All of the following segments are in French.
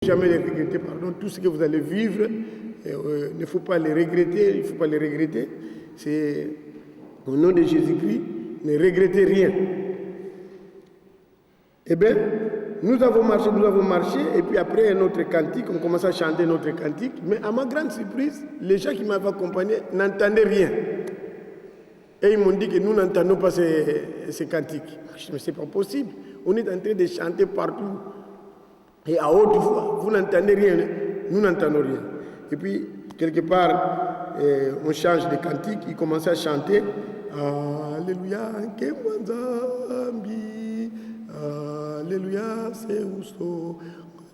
Jamais les regretter, pardon. Tout ce que vous allez vivre, il ne faut pas les regretter, il ne faut pas les regretter. C'est au nom de Jésus-Christ, ne regrettez rien. Eh bien, nous avons marché, et puis après un autre cantique, on commence à chanter notre cantique, mais à ma grande surprise, les gens qui m'avaient accompagné n'entendaient rien. Et ils m'ont dit que nous n'entendons pas ces cantiques. Je dis, mais c'est pas possible. On est en train de chanter partout. Et à haute voix, vous n'entendez rien, nous n'entendons rien. Et puis, quelque part, on change de cantique, il commence à chanter Alléluia, Kemwanzambi, Alléluia, c'est Ousto,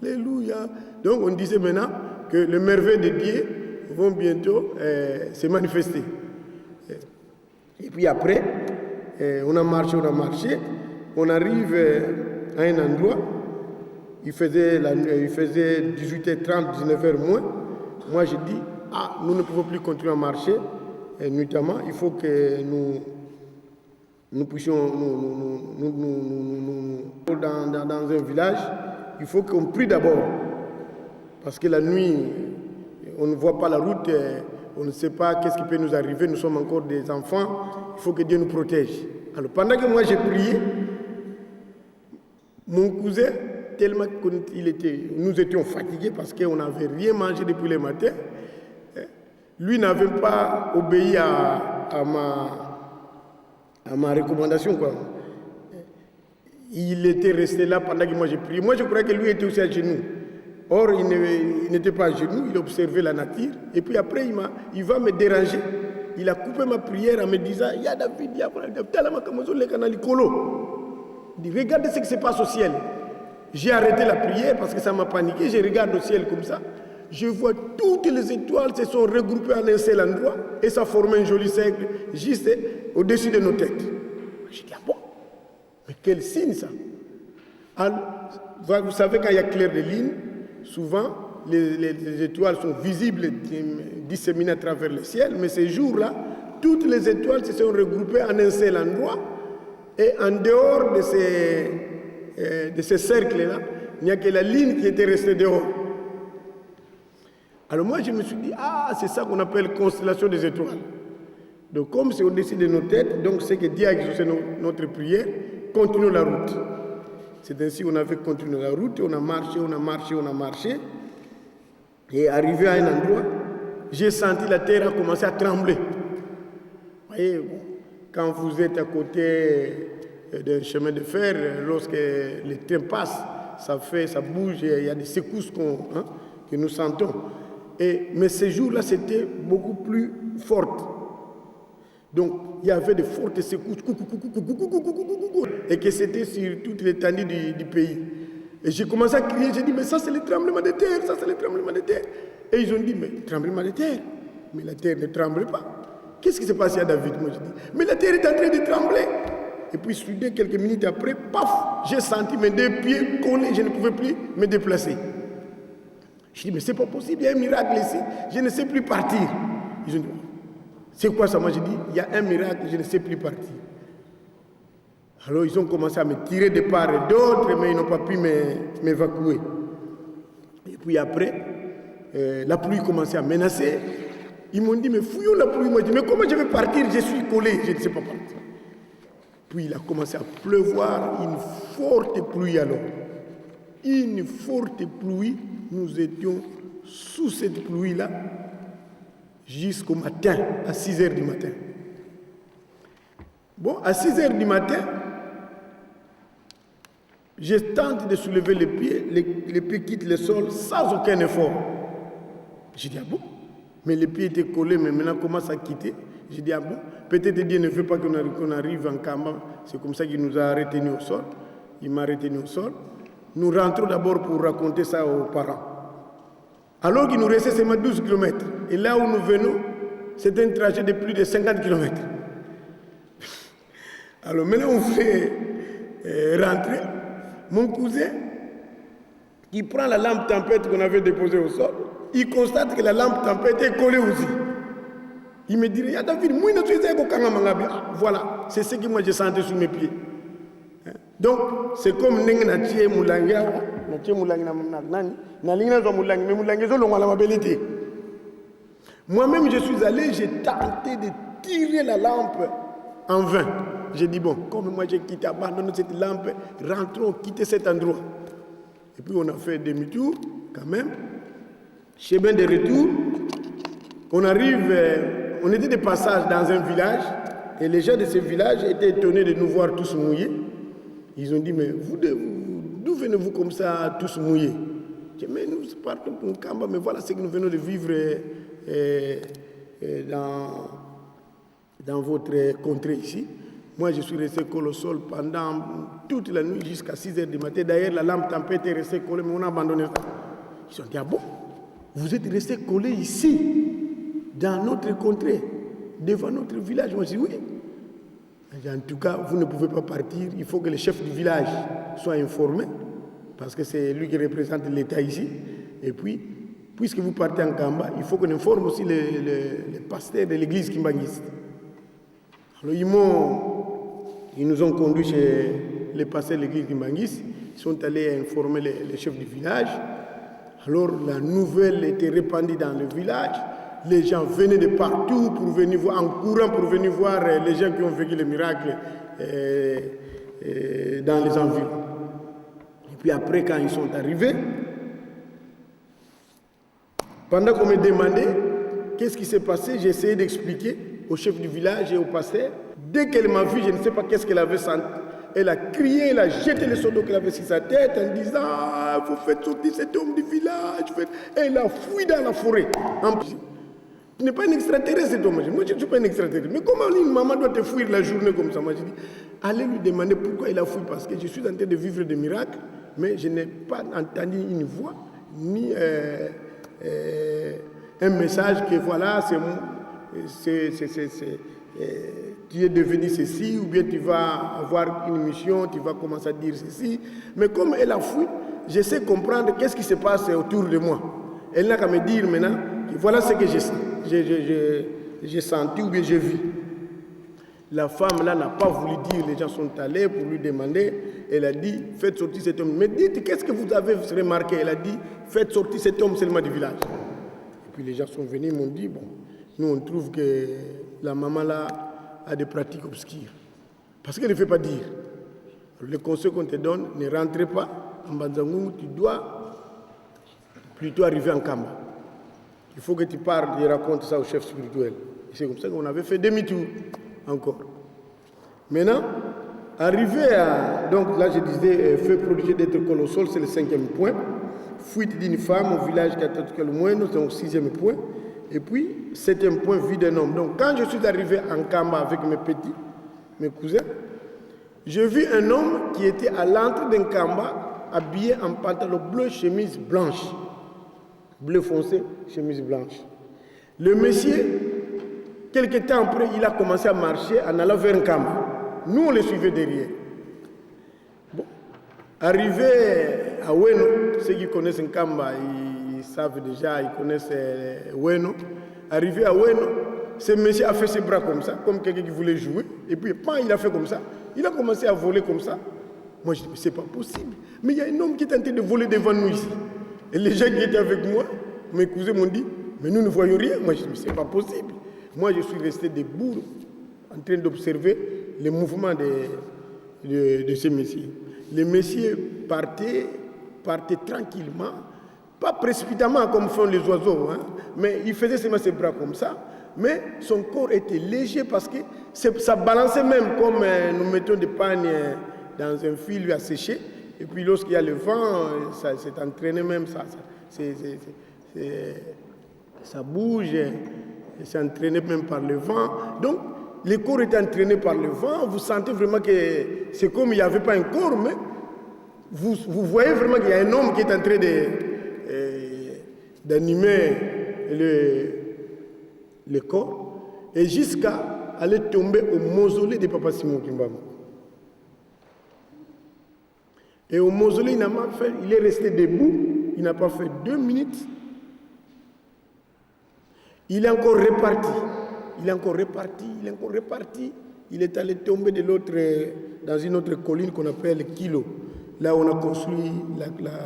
Alléluia. Donc, on disait maintenant que les merveilles de Dieu vont bientôt se manifester. Et puis après, on a marché, on arrive à un endroit. Il faisait 18h30, 19h moins. Moi, j'ai dit, nous ne pouvons plus continuer à marcher nuitamment. Il faut que nous puissions, dans un village, il faut qu'on prie d'abord. Parce que la nuit, on ne voit pas la route, on ne sait pas qu'est-ce qui peut nous arriver. Nous sommes encore des enfants, il faut que Dieu nous protège. Alors, pendant que moi j'ai prié, mon cousin, tellement que nous étions fatigués parce qu'on n'avait rien mangé depuis le matin. Lui n'avait pas obéi à ma recommandation, quoi. Il était resté là pendant que moi j'ai prié. Moi je croyais que lui était aussi à genoux. Or il n'était pas à genoux, il observait la nature. Et puis après il va me déranger. Il a coupé ma prière en me disant « Ya David, ya il dit, regardez ce qui se passe au ciel. » J'ai arrêté la prière parce que ça m'a paniqué. Je regarde au ciel comme ça. Je vois toutes les étoiles se sont regroupées en un seul endroit et ça formait un joli cercle juste au-dessus de nos têtes. Je dis, ah bon? Mais quel signe ça? Alors, vous savez, quand il y a clair de lune, souvent les étoiles sont visibles, disséminées à travers le ciel, mais ces jours-là, toutes les étoiles se sont regroupées en un seul endroit et en dehors de ces cercles-là, il n'y a que la ligne qui était restée dehors. Alors moi, je me suis dit, c'est ça qu'on appelle constellation des étoiles. Donc comme c'est au-dessus de nos têtes, donc c'est que Dieu a exaucé notre prière, continuons la route. C'est ainsi qu'on avait continué la route, on a marché. Et arrivé à un endroit, j'ai senti la terre a commencé à trembler. Vous voyez, quand vous êtes à côté d'un chemin de fer, lorsque les trains passent, ça bouge, il y a des secousses que nous sentons. Mais ces jours-là, c'était beaucoup plus fort. Donc, il y avait de fortes secousses, et que c'était sur toute l'étendue du pays. Et j'ai commencé à crier, j'ai dit, mais ça c'est le tremblement de terre, ça c'est le tremblement de terre. Et ils ont dit, mais tremblement de terre? Mais la terre ne tremble pas. Qu'est-ce qui s'est passé à David? Moi je dis, mais la terre est en train de trembler. Et puis soudain, quelques minutes après, paf, j'ai senti mes deux pieds collés, je ne pouvais plus me déplacer. Je dis, mais c'est pas possible, il y a un miracle ici, je ne sais plus partir. Ils ont dit, c'est quoi ça? Moi je dis, il y a un miracle, je ne sais plus partir. Alors ils ont commencé à me tirer de part et d'autre, mais ils n'ont pas pu m'évacuer. Et puis après, la pluie commençait à menacer. Ils m'ont dit, mais fouillons la pluie. Moi je dis, mais comment je vais partir? Je suis collé, je ne sais pas partir. Puis il a commencé à pleuvoir, une forte pluie alors. Une forte pluie, nous étions sous cette pluie-là jusqu'au matin, à 6h du matin. Bon, à 6h du matin, je tente de soulever les pieds quittent le sol sans aucun effort. J'ai dit, ah bon? Mais les pieds étaient collés, mais maintenant commencent à quitter. J'ai dit, ah bon? Peut-être Dieu ne veut pas qu'on arrive en Kamba. C'est comme ça qu'il nous a retenus au sol. Il m'a retenu au sol. Nous rentrons d'abord pour raconter ça aux parents. Alors qu'il nous restait seulement 12 km. Et là où nous venons, c'était un trajet de plus de 50 km. Alors maintenant, on fait rentrer. Mon cousin, qui prend la lampe tempête qu'on avait déposée au sol, il constate que la lampe tempête est collée aussi. Il me dit, ah David, voilà, c'est ce que moi j'ai senti sous mes pieds. Donc, c'est comme Nengenatie Moulanga, na tie mulangi na nani na lingna zo mulangi mais mulangi zo longa la mabelité. Moi-même je suis allé, j'ai tenté de tirer la lampe en vain. J'ai dit bon, comme moi j'ai quitté, abandonné cette lampe, rentrons, quitter cet endroit. Et puis on a fait demi-tour quand même. Chemin de retour, on arrive, on était de passage dans un village et les gens de ce village étaient étonnés de nous voir tous mouillés. Ils ont dit mais vous d'où venez-vous comme ça tous mouillés? J'ai dit mais nous partons pour Kamba, mais voilà ce que nous venons de vivre dans votre contrée ici. Moi, je suis resté collé au sol pendant toute la nuit jusqu'à 6 h du matin. D'ailleurs, la lampe tempête est restée collée, mais on a abandonné ça. Ils ont dit, ah bon, vous êtes resté collé ici, dans notre contrée, devant notre village? Moi, je dis, oui. En tout cas, vous ne pouvez pas partir. Il faut que le chef du village soit informé, parce que c'est lui qui représente l'État ici. Et puis, puisque vous partez en Kamba, il faut qu'on informe aussi les pasteurs de l'église kimbangiste. Alors, ils nous ont conduits chez les pasteurs de l'église kimbangiste. Ils sont allés informer les chefs du village. Alors, la nouvelle était répandue dans le village. Les gens venaient de partout pour venir voir, en courant pour venir voir les gens qui ont vécu le miracle dans les environs. Et puis après, quand ils sont arrivés, pendant qu'on me demandait qu'est-ce qui s'est passé, j'ai essayé d'expliquer au chef du village et au pasteur. Dès qu'elle m'a vu, je ne sais pas qu'est-ce qu'elle avait senti. Elle a crié, elle a jeté le seau d'eau qu'elle avait sur sa tête en disant « Ah, vous faites sortir cet homme du village !» Elle a fui dans la forêt. Tu n'es pas un extraterrestre, cet homme. Moi, je ne suis pas un extraterrestre. Mais comment une maman doit te fuir la journée comme ça? Moi, je dis, allez lui demander pourquoi il a fui. Parce que je suis en train de vivre des miracles, mais je n'ai pas entendu une voix, ni un message que voilà, tu es devenu ceci, ou bien tu vas avoir une mission, tu vas commencer à dire ceci. Mais comme elle a fui, je sais comprendre qu'est-ce qui se passe autour de moi. Elle n'a qu'à me dire maintenant, voilà ce que j'ai senti ou bien j'ai vu. La femme là n'a pas voulu dire, les gens sont allés pour lui demander. Elle a dit, faites sortir cet homme. Mais dites, qu'est-ce que vous avez remarqué? Elle a dit, faites sortir cet homme seulement du village. Et puis les gens sont venus, m'ont dit, bon, nous on trouve que la maman là a des pratiques obscures. Parce qu'elle ne fait pas dire. Alors, le conseil qu'on te donne, ne rentre pas en Banzangoum, tu dois plutôt arriver en Kamba. Il faut que tu parles et racontes ça au chef spirituel. C'est comme ça qu'on avait fait demi-tour encore. Maintenant, arrivé à... Donc là, je disais, fait prodigieux d'être colossal, c'est le 5e point. Fuite d'une femme au village Katatukal-Moeno, c'est le 6e point. Et puis, 7e point, vie d'un homme. Donc quand je suis arrivé en Kamba avec mes petits, mes cousins, j'ai vu un homme qui était à l'entrée d'un Kamba, habillé en pantalon bleu, chemise blanche. Bleu foncé, chemise blanche. Le monsieur, quelque temps après, il a commencé à marcher en allant vers un Kamba. Nous, on le suivait derrière. Bon. Arrivé à Weno, ceux qui connaissent un Kamba, ils savent déjà, ils connaissent Weno. Arrivé à Weno, ce monsieur a fait ses bras comme ça, comme quelqu'un qui voulait jouer. Et puis, il a fait comme ça. Il a commencé à voler comme ça. Moi, je dis, mais c'est pas possible. Mais il y a un homme qui est en train de voler devant nous ici. Et les gens qui étaient avec moi, mes cousins m'ont dit, mais nous ne voyons rien. Moi, je dis, mais c'est pas possible. Moi, je suis resté debout, en train d'observer les mouvements de ces messieurs. Les messieurs partaient tranquillement, pas précipitamment comme font les oiseaux, hein, mais il faisait seulement ses bras comme ça. Mais son corps était léger parce que ça balançait même comme nous mettons des pagnes dans un fil à sécher. Et puis lorsqu'il y a le vent, ça s'est entraîné même, ça bouge, c'est entraîné même par le vent. Donc, le corps est entraîné par le vent, vous sentez vraiment que c'est comme il n'y avait pas un corps, mais vous voyez vraiment qu'il y a un homme qui est en train d'animer le corps, et jusqu'à aller tomber au mausolée de Papa Simon Kimbama. Et au mausolée, il est resté debout, il n'a pas fait 2 minutes. Il est encore reparti. Il est allé tomber dans une autre colline qu'on appelle Kilo. là où on a construit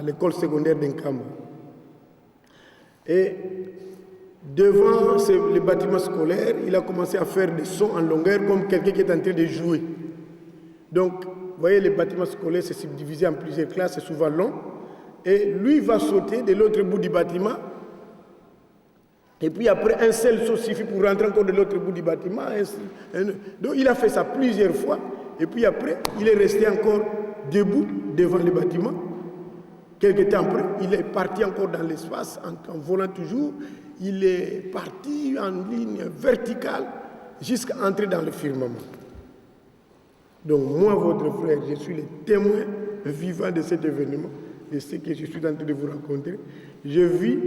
l'école secondaire d'Nkamba. Et devant les bâtiments scolaires, il a commencé à faire des sons en longueur comme quelqu'un qui est en train de jouer. Donc, vous voyez, les bâtiments scolaires, c'est subdivisé en plusieurs classes, c'est souvent long. Et lui va sauter de l'autre bout du bâtiment. Et puis après, un seul saut suffit pour rentrer encore de l'autre bout du bâtiment. Donc, il a fait ça plusieurs fois. Et puis après, il est resté encore debout devant le bâtiment. Quelque temps après, il est parti encore dans l'espace, en volant toujours. Il est parti en ligne verticale jusqu'à entrer dans le firmament. Donc moi, votre frère, je suis le témoin vivant de cet événement, de ce que je suis en train de vous raconter. Je vis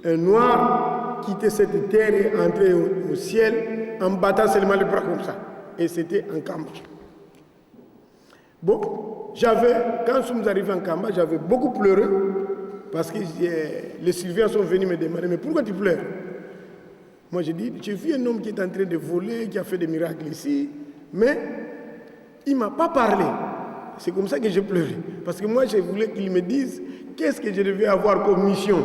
un noir quitter cette terre et entrer au ciel en battant seulement les bras comme ça. Et c'était en Kamba. Bon, quand nous sommes arrivés en Kamba, j'avais beaucoup pleuré parce que les Sylviens sont venus me demander, mais pourquoi tu pleures? Moi, j'ai dit, j'ai vu un homme qui est en train de voler, qui a fait des miracles ici, mais il ne m'a pas parlé. C'est comme ça que j'ai pleuré. Parce que moi, je voulais qu'il me dise qu'est-ce que je devais avoir comme mission.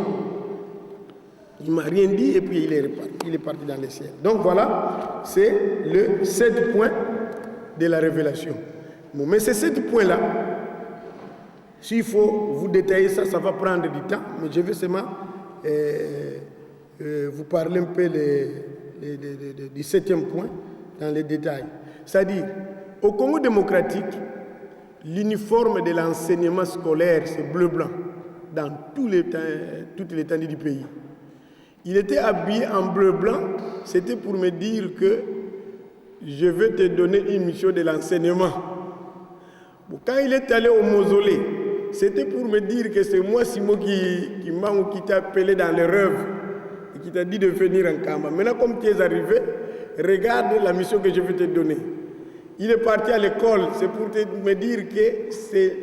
Il ne m'a rien dit et puis il est parti dans le ciel. Donc voilà, c'est le 7 points de la révélation. Bon, mais ces 7 points-là, s'il faut vous détailler ça, ça va prendre du temps, mais je vais seulement vous parler un peu du 7e point dans les détails. C'est-à-dire, au Congo démocratique, l'uniforme de l'enseignement scolaire, c'est bleu-blanc, dans toute l'étendue du pays. Il était habillé en bleu-blanc, c'était pour me dire que je vais te donner une mission de l'enseignement. Bon, quand il est allé au mausolée, c'était pour me dire que c'est moi, Simon, qui t'a appelé dans les rêves et qui t'a dit de venir en Kamba. Maintenant, comme tu es arrivé, regarde la mission que je vais te donner. Il est parti à l'école, c'est pour me dire que c'est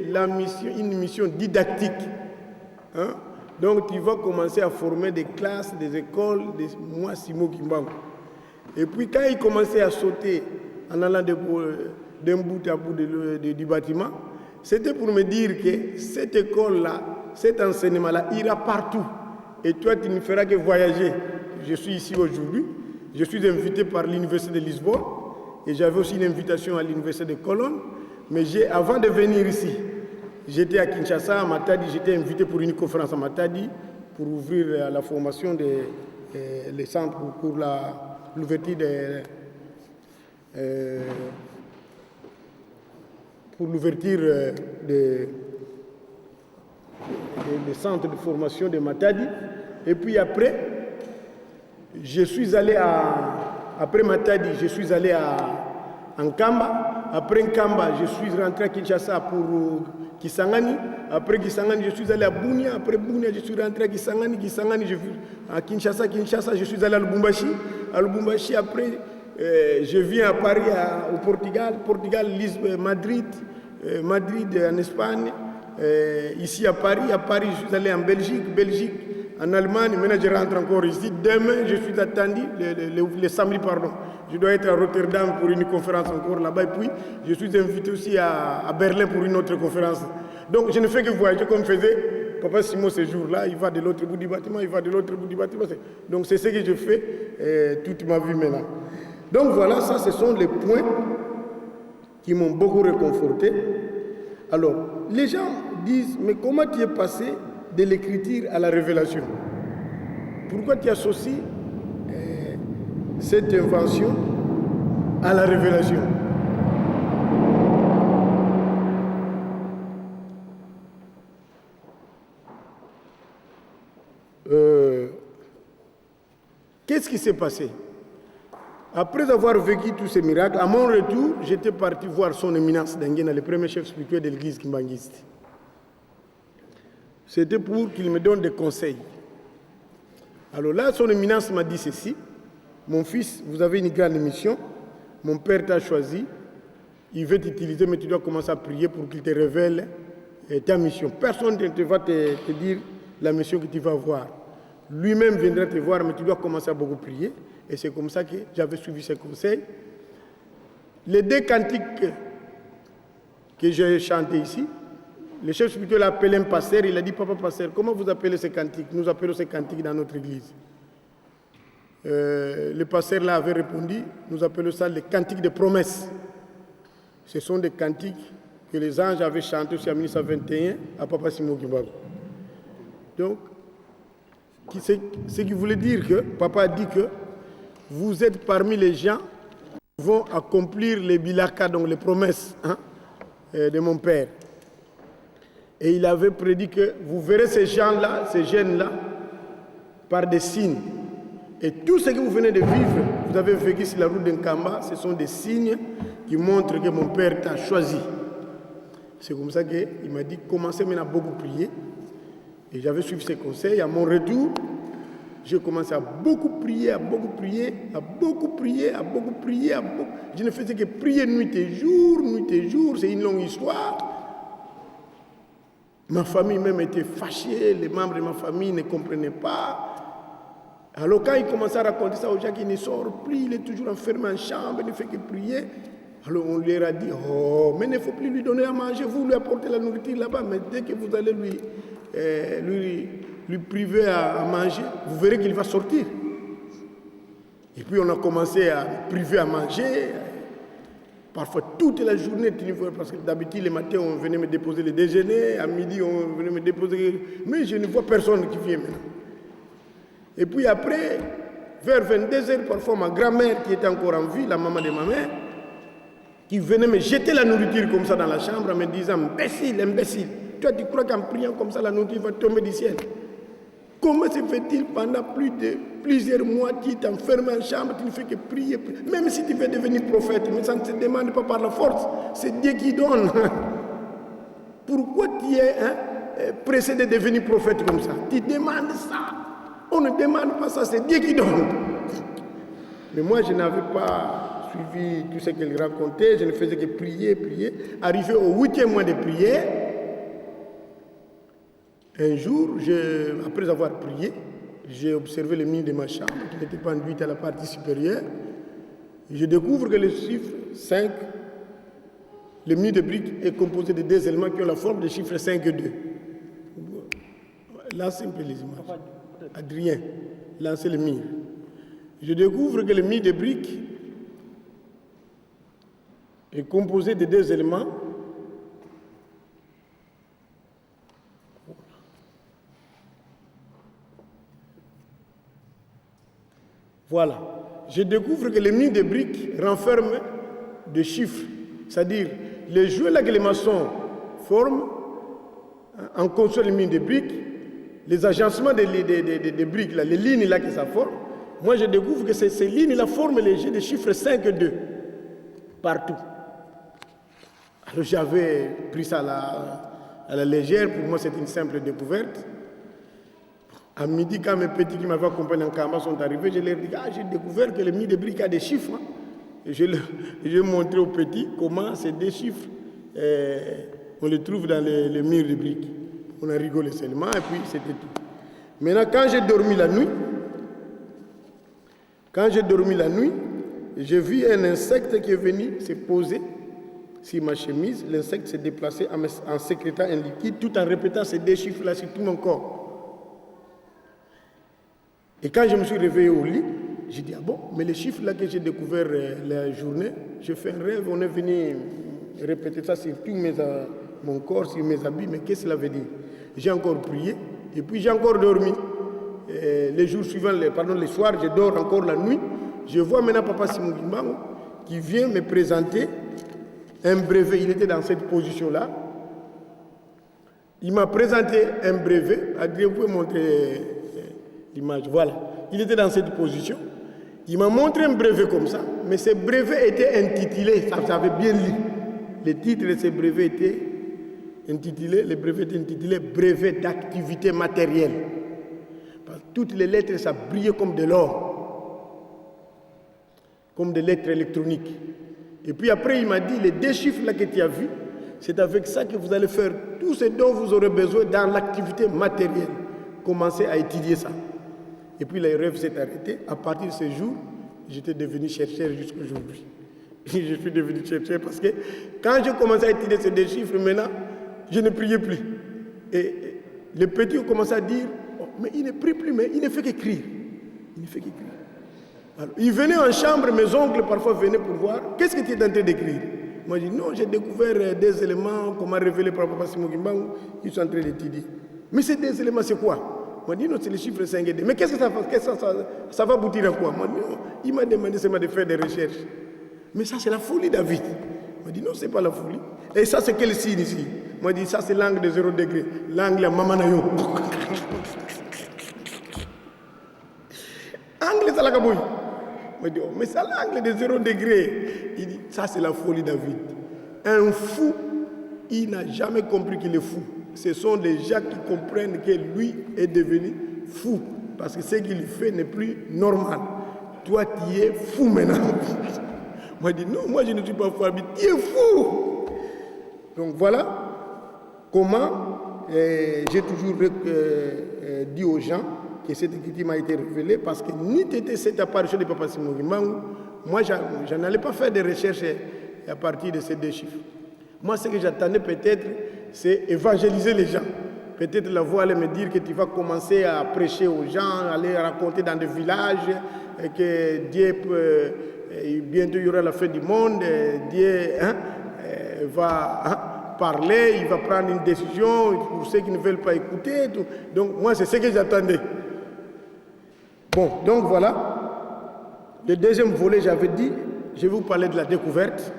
une mission didactique. Hein? Donc tu vas commencer à former des classes, des écoles, moi, Simo Kimbangu. Et puis quand il commençait à sauter en allant d'un bout à bout du bâtiment, c'était pour me dire que cette école-là, cet enseignement-là ira partout. Et toi, tu ne feras que voyager. Je suis ici aujourd'hui, je suis invité par l'Université de Lisbonne, et j'avais aussi une invitation à l'Université de Cologne. Mais avant de venir ici, j'étais à Kinshasa, à Matadi, j'étais invité pour une conférence à Matadi pour ouvrir la formation des centres pour l'ouverture des centres de formation de Matadi. Et puis après, je suis allé après Matadi, je suis allé à Nkamba. Après Nkamba, je suis rentré à Kinshasa pour Kisangani. Après Kisangani, je suis allé à Bunia. Après Bunia, je suis rentré à Kisangani. Kisangani, à Kinshasa, je suis allé à Lubumbashi. À Lubumbashi, après, je viens à Paris, au Portugal. Portugal, Lisbonne, Madrid en Espagne. Ici à Paris, je suis allé en Belgique, en Allemagne. Maintenant, je rentre encore ici. Demain, je suis attendu, le samedi, pardon. Je dois être à Rotterdam pour une conférence encore là-bas. Et puis, je suis invité aussi à Berlin pour une autre conférence. Donc, je ne fais que voyager comme faisait Papa Simon ce jour-là. Il va de l'autre bout du bâtiment, il va de l'autre bout du bâtiment. Donc, c'est ce que je fais toute ma vie maintenant. Donc, voilà, ça, ce sont les points qui m'ont beaucoup réconforté. Alors, les gens disent, mais comment tu es passé de l'écriture à la révélation? Pourquoi tu associes cette invention à la révélation? Qu'est-ce qui s'est passé? Après avoir vécu tous ces miracles, à mon retour, j'étais parti voir son éminence Denguena, le premier chef spirituel de l'église kimbanguiste. C'était pour qu'il me donne des conseils. Alors là, son éminence m'a dit ceci: mon fils, vous avez une grande mission, mon père t'a choisi, il veut t'utiliser, mais tu dois commencer à prier pour qu'il te révèle ta mission. Personne ne va te dire la mission que tu vas avoir. Lui-même viendra te voir, mais tu dois commencer à beaucoup prier. Et c'est comme ça que j'avais suivi ses conseils. Les 2 cantiques que j'ai chantés ici, le chef spirituel a appelé un pasteur, il a dit, papa pasteur, comment vous appelez ces cantiques? Nous appelons ces cantiques dans notre église. Le pasteur là avait répondu, nous appelons ça les cantiques de promesses. Ce sont des cantiques que les anges avaient chantés aussi en 1921 à Papa Simon Kimbago. Donc, ce qui voulait dire que, papa a dit que vous êtes parmi les gens qui vont accomplir les bilaka, donc les promesses de mon père. Et il avait prédit que vous verrez ces gens-là, ces jeunes-là, par des signes. Et tout ce que vous venez de vivre, vous avez vécu sur la route d'Nkamba, ce sont des signes qui montrent que mon père t'a choisi. C'est comme ça qu'il m'a dit, commencez maintenant à beaucoup prier. Et j'avais suivi ses conseils. À mon retour, j'ai commencé à beaucoup prier, à beaucoup prier, à beaucoup prier, à beaucoup prier, à beaucoup... Je ne faisais que prier nuit et jour, c'est une longue histoire. Ma famille même était fâchée, les membres de ma famille ne comprenaient pas. Alors quand il commençait à raconter ça aux gens qui ne sortent plus, il est toujours enfermé en chambre, il ne fait que prier. Alors on lui a dit, oh, mais il ne faut plus lui donner à manger, vous lui apportez la nourriture là-bas, mais dès que vous allez lui priver à manger, vous verrez qu'il va sortir. Et puis on a commencé à priver à manger, parfois toute la journée, parce que d'habitude le matin on venait me déposer le déjeuner, à midi on venait me déposer, mais je ne vois personne qui vient maintenant. Et puis après, vers 22h, parfois ma grand-mère qui était encore en vie, la maman de ma mère, qui venait me jeter la nourriture comme ça dans la chambre en me disant, imbécile, imbécile, toi tu crois qu'en priant comme ça la nourriture va tomber du ciel? Comment se fait-il pendant plusieurs mois tu t'enfermes en chambre, tu ne fais que prier, même si tu veux devenir prophète, mais ça ne se demande pas par la force, c'est Dieu qui donne. Pourquoi tu es pressé de devenir prophète comme ça? Tu demandes ça. On ne demande pas ça, c'est Dieu qui donne. Mais moi, je n'avais pas suivi tout ce qu'elle racontait, je ne faisais que prier, prier. Arrivé au 8e mois de prière, un jour, après avoir prié, j'ai observé le mur de ma chambre qui n'était pas enduite à la partie supérieure. Je découvre que le chiffre 5, le mur de briques est composé de deux éléments qui ont la forme des chiffres 5 et 2. Là, c'est un peu les images. Adrien, lancez le mur. Je découvre que le mur de briques est composé de deux éléments. Voilà. Je découvre que le mur de briques renferme des chiffres, c'est-à-dire les jouets là que les maçons forment en construisant le mur de briques, les agencements des briques, là, les lignes là que ça forme, moi je découvre que ces lignes là forment les jeux de chiffres 5 et 2 partout. Alors j'avais pris ça à la légère, pour moi c'était une simple découverte. À midi, quand mes petits qui m'avaient accompagné en Kamba sont arrivés, je leur ai dit, j'ai découvert que le mur de briques a des chiffres. Hein. Et je montrais aux petits comment ces deux chiffres, on les trouve dans les murs de briques. On a rigolé seulement et puis c'était tout. Maintenant, quand j'ai dormi la nuit, j'ai vu un insecte qui est venu se poser sur ma chemise. L'insecte s'est déplacé en sécrétant un liquide tout en répétant ces deux chiffres-là sur tout mon corps. Et quand je me suis réveillé au lit, j'ai dit, ah bon, mais les chiffres-là que j'ai découvert la journée, j'ai fait un rêve, on est venu répéter ça sur tout mon corps, sur mes habits, mais qu'est-ce que cela veut dire? J'ai encore prié, et puis j'ai encore dormi. Les jours suivants, les soirs, je dors encore la nuit. Je vois maintenant Papa Simon Kimbango qui vient me présenter un brevet. Il était dans cette position-là. Il m'a présenté un brevet. Adrien, vous pouvez montrer l'image. Voilà. Il était dans cette position. Il m'a montré un brevet comme ça, mais ce brevet était intitulé, ça avait bien lu. Le titre de ce brevet était intitulé, le brevet était intitulé Brevet d'activité matérielle. Parce que toutes les lettres, ça brillait comme de l'or, comme des lettres électroniques. Et puis après, il m'a dit, les deux chiffres là que tu as vus, c'est avec ça que vous allez faire tout ce dont vous aurez besoin dans l'activité matérielle. Commencez à étudier ça. Et puis le rêve s'est arrêté. À partir de ce jour, j'étais devenu chercheur jusqu'à aujourd'hui. Je suis devenu chercheur parce que quand je commençais à étudier ces deux chiffres, maintenant, je ne priais plus. Et les petits ont commencé à dire, oh, mais il ne prie plus, mais il ne fait qu'écrire. Il ne fait qu'écrire. Alors, ils venaient en chambre, mes oncles parfois venaient pour voir, qu'est-ce que tu es en train d'écrire? Moi, je dis, non, j'ai découvert des éléments qu'on m'a révélé par Papa Simon Kimbangu, ils sont en train d'étudier. Mais ces des éléments, c'est quoi? Moi, je dis, non, c'est les chiffres 5 et 2. Mais qu'est-ce que ça va aboutir à quoi? Moi, je dis, non, il m'a demandé seulement de faire des recherches. Mais ça, c'est la folie, David. Moi, je dis, non, c'est pas la folie. Et ça, c'est quel signe ici? Moi, je dis, ça, c'est l'angle de 0 degré. L'angle à Mamanayo. Angle, c'est la cabouille. Moi, je dis, oh, mais ça, l'angle de 0 degré. Il dit, ça, c'est la folie, David. Un fou, il n'a jamais compris qu'il est fou. Ce sont les gens qui comprennent que lui est devenu fou. Parce que ce qu'il fait n'est plus normal. Toi, tu es fou maintenant. Moi, je dis, non, moi, je ne suis pas fou. Tu es fou. Donc, voilà comment j'ai toujours dit aux gens que cette écriture m'a été révélée, parce que ni était cette apparition de Papa Simon Kimbangu, moi, je n'allais pas faire des recherches à partir de ces deux chiffres. Moi, ce que j'attendais peut-être, c'est évangéliser les gens. Peut-être la voix allait me dire que tu vas commencer à prêcher aux gens, aller raconter dans des villages, et que Dieu peut, bientôt il y aura la fin du monde, Dieu va parler, il va prendre une décision pour ceux qui ne veulent pas écouter. Tout. Donc moi, c'est ce que j'attendais. Bon, donc voilà. Le deuxième volet, j'avais dit, je vais vous parler de la découverte.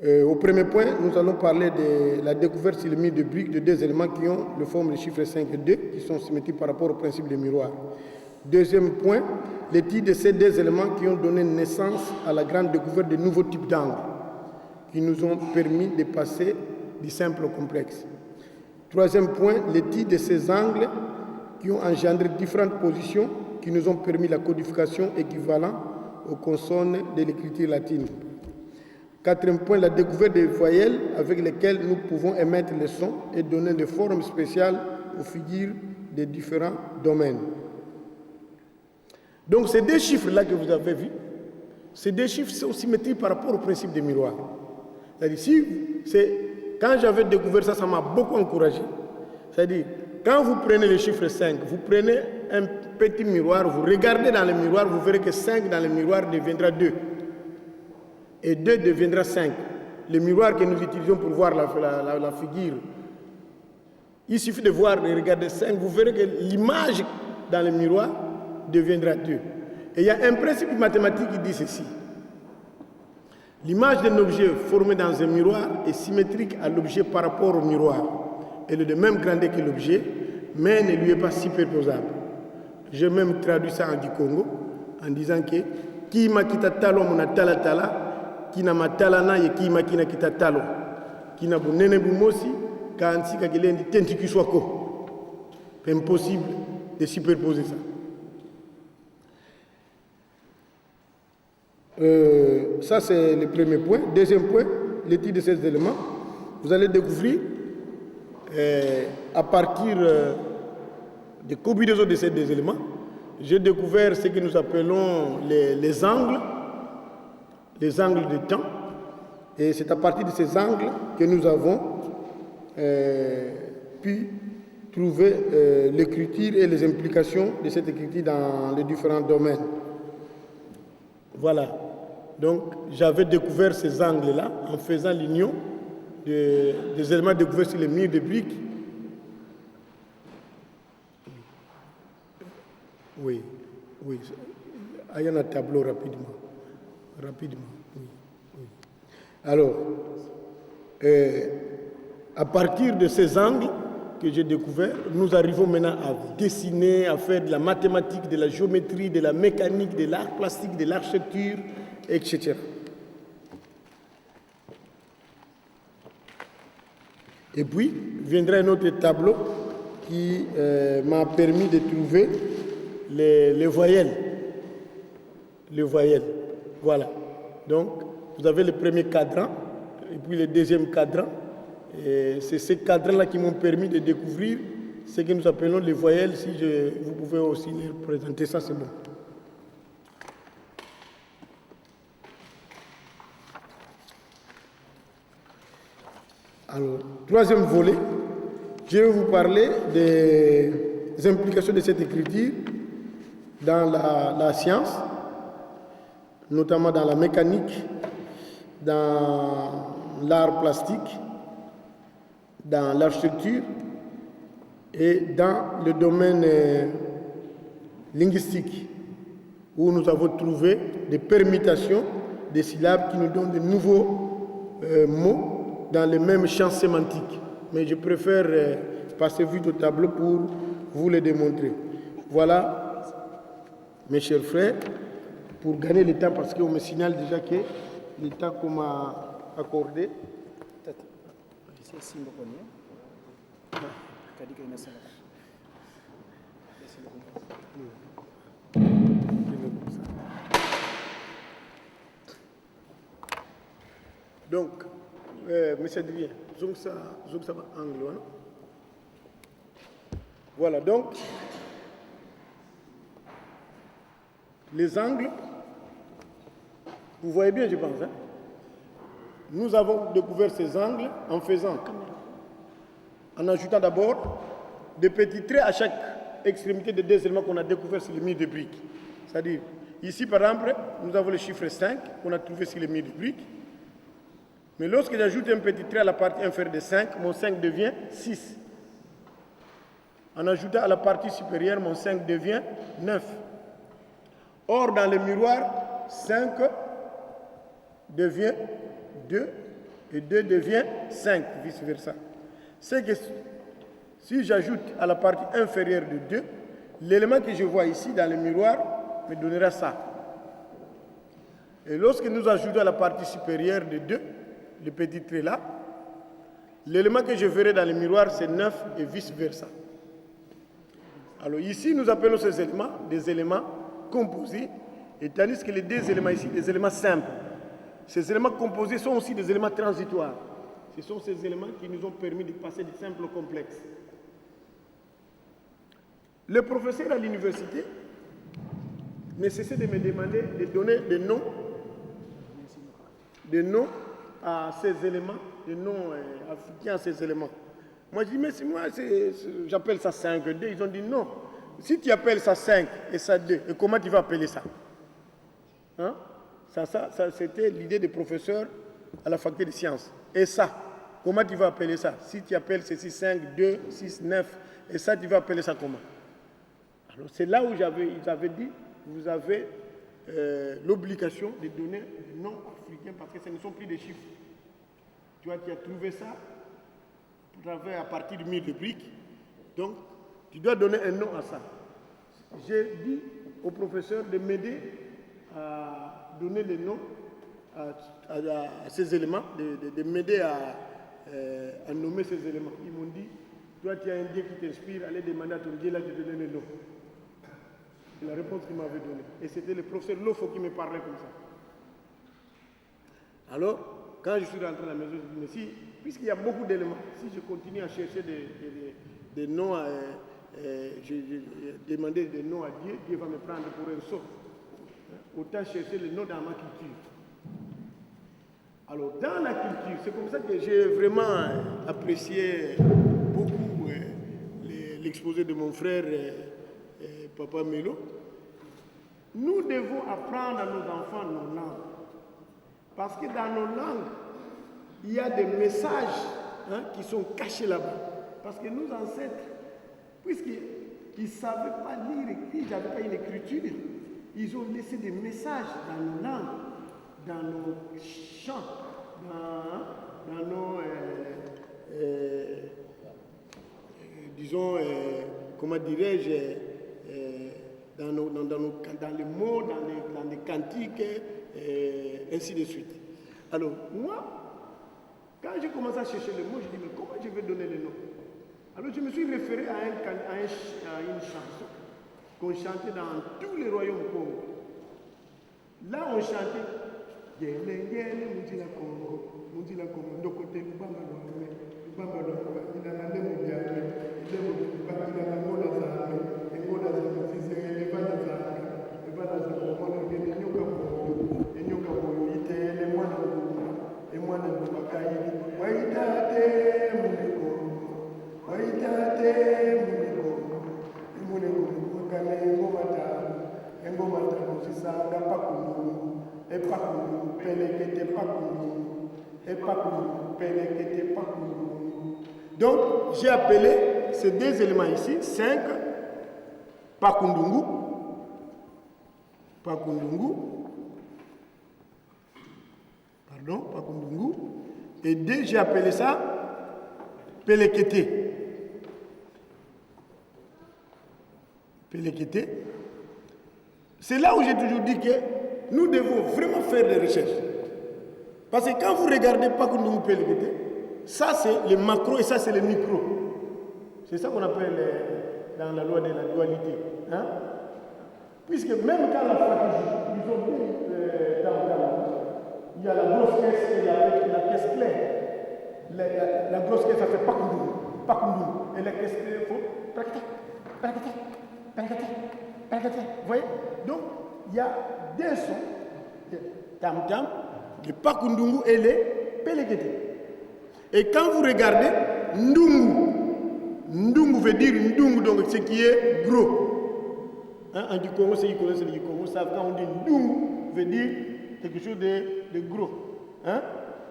Au premier point, nous allons parler de la découverte sur le mur de briques de deux éléments qui ont le forme des chiffres 5 et 2, qui sont symétriques par rapport au principe des miroirs. Deuxième point, l'étude de ces deux éléments qui ont donné naissance à la grande découverte de nouveaux types d'angles, qui nous ont permis de passer du simple au complexe. Troisième point, l'étude de ces angles qui ont engendré différentes positions qui nous ont permis la codification équivalente aux consonnes de l'écriture latine. Quatrième point, la découverte des voyelles avec lesquelles nous pouvons émettre les sons et donner des formes spéciales aux figures des différents domaines. Donc ces deux chiffres-là que vous avez vus, ces deux chiffres sont symétriques par rapport au principe des miroirs. C'est-à-dire, quand j'avais découvert ça, ça m'a beaucoup encouragé. C'est-à-dire, quand vous prenez le chiffre 5, vous prenez un petit miroir, vous regardez dans le miroir, vous verrez que 5 dans le miroir deviendra 2. Et 2 deviendra 5. Le miroir que nous utilisons pour voir la figure, il suffit de voir, de regarder 5, vous verrez que l'image dans le miroir deviendra 2. Et il y a un principe mathématique qui dit ceci. L'image d'un objet formé dans un miroir est symétrique à l'objet par rapport au miroir. Elle est de même grandeur que l'objet, mais ne lui est pas superposable. J'ai même traduit ça en Kikongo en disant que qui m'a quitté talo mon tala tala, qui n'a ma talana et qui m'a quitté talo, qui n'a bu nene bu mosi, quand si kakelen dit tenti qui soit ko. Impossible de superposer ça. Ça, c'est le premier point. Deuxième point, l'étude de ces éléments. Vous allez découvrir, à partir des combinaisons de ces deux éléments, j'ai découvert ce que nous appelons les angles de temps. Et c'est à partir de ces angles que nous avons pu trouver l'écriture et les implications de cette écriture dans les différents domaines. Voilà. Donc, j'avais découvert ces angles-là en faisant l'union des éléments découverts sur les murs de briques. Oui. Il y a un tableau rapidement. Oui. Alors, à partir de ces angles que j'ai découverts, nous arrivons maintenant à dessiner, à faire de la mathématique, de la géométrie, de la mécanique, de l'art plastique, de l'architecture, etc. Et puis, viendra un autre tableau qui m'a permis de trouver les voyelles. Les voyelles. Voilà. Donc, vous avez le premier cadran et puis le deuxième cadran. Et c'est ces cadrans-là qui m'ont permis de découvrir ce que nous appelons les voyelles. Si vous pouvez aussi les présenter, ça c'est bon. Alors, troisième volet, je vais vous parler des implications de cette écriture dans la science, notamment dans la mécanique, dans l'art plastique, dans l'architecture et dans le domaine linguistique, où nous avons trouvé des permutations des syllabes qui nous donnent de nouveaux mots dans les mêmes champs sémantiques. Mais je préfère passer vite au tableau pour vous les démontrer. Voilà, mes chers frères, pour gagner le temps, parce qu'on me signale déjà que le temps qu'on m'a accordé. Donc, monsieur Divien, zoom ça va angle, hein? Voilà, donc, les angles, vous voyez bien, je pense, hein? Nous avons découvert ces angles en ajoutant d'abord des petits traits à chaque extrémité des deux éléments qu'on a découvert sur les murs de briques. C'est-à-dire, ici par exemple, nous avons le chiffre 5 qu'on a trouvé sur les murs de briques. Mais lorsque j'ajoute un petit trait à la partie inférieure de 5, mon 5 devient 6. En ajoutant à la partie supérieure, mon 5 devient 9. Or, dans le miroir, 5 devient 2 et 2 devient 5, vice-versa. C'est que si j'ajoute à la partie inférieure de 2, l'élément que je vois ici dans le miroir me donnera ça. Et lorsque nous ajoutons à la partie supérieure de 2, le petit trait là, l'élément que je verrai dans le miroir, c'est 9 et vice-versa. Alors ici, nous appelons ces éléments des éléments composés, et tandis que les deux éléments ici, des éléments simples. Ces éléments composés sont aussi des éléments transitoires. Ce sont ces éléments qui nous ont permis de passer du simple au complexe. Le professeur à l'université ne cessait de me demander de donner des noms à ces éléments, des noms africains à ces éléments. Moi, je dis, mais moi, j'appelle ça 5, 2. Ils ont dit non. Si tu appelles ça 5 et ça 2, et comment tu vas appeler ça? Hein? Ça c'était l'idée des professeurs à la faculté de sciences. Et ça, comment tu vas appeler ça? Si tu appelles ceci 5, 2, 6, 9, et ça, tu vas appeler ça comment? Alors, c'est là où ils avaient dit, vous avez l'obligation de donner des noms africains parce que ce ne sont plus des chiffres. Tu vois, tu as trouvé ça à partir du mur de briques. Donc, tu dois donner un nom à ça. J'ai dit au professeur de m'aider à donner les noms à ces éléments, de m'aider à nommer ces éléments. Ils m'ont dit, toi, tu as un Dieu qui t'inspire, allez demander à ton Dieu là de te donner les noms. C'est la réponse qu'il m'avait donnée. Et c'était le professeur Lofo qui me parlait comme ça. Alors, quand je suis rentré à la maison, je me suis dit, puisqu'il y a beaucoup d'éléments, si je continue à chercher des noms, j'ai demandé des noms à Dieu, Dieu va me prendre pour un sot. Autant chercher les noms dans ma culture. Alors, dans la culture, c'est comme ça que j'ai vraiment apprécié beaucoup l'exposé de mon frère Papa Melo. Nous devons apprendre à nos enfants nos langues. Parce que dans nos langues, il y a des messages qui sont cachés là-bas. Parce que nos ancêtres, puisqu'ils ne savaient pas lire et écrire, ils n'avaient pas une écriture, ils ont laissé des messages dans nos langues, dans nos chants, dans nos, disons, comment dirais-je, dans les mots, dans les cantiques, ainsi de suite. Alors, moi, quand j'ai commencé à chercher les mots, je dis, mais comment je vais donner les noms? Alors, je me suis référé à une chanson qu'on chantait dans tous les royaumes Congo. Là, on chantait Yélengele Mundila Congo, Mundila Congo, Ndokote Lubamba Lwame, Lubamba Lwame, Inanale Mudiake, Ilemo Lubamba, Inanamola Zame, Engola Zame, Zizere, Evana Zame, Evana Zame, Mwana Gene, Nyoka Moyo, Nyoka Moyo, Ite, Ele Mwana Lubamba, Emwana Lubamba Kaili, Waitate, Donc, j'ai appelé ces deux éléments ici, 5, Pakundungu, et 2, j'ai appelé ça Pelekete. C'est là où j'ai toujours dit que nous devons vraiment faire des recherches. Parce que quand vous regardez Pakundungu Pelekete, ça c'est le macro et ça c'est le micro. C'est ça qu'on appelle dans la loi de la dualité. Hein? Puisque même quand la stratégie, ils ont dit il y a la grosse caisse et la caisse claire. La grosse caisse, ça fait Pakundungu. Et la caisse claire, il faut vous voyez? Donc, il y a deux sons, tam-tam, le Pakundungu et le Pelekete. Et quand vous regardez, Ndungu veut dire Ndungu, donc ce qui est gros. Hein, en Congo, ceux qui connaissent le Congo savent quand on dit Ndungu, veut dire quelque chose de gros. Hein?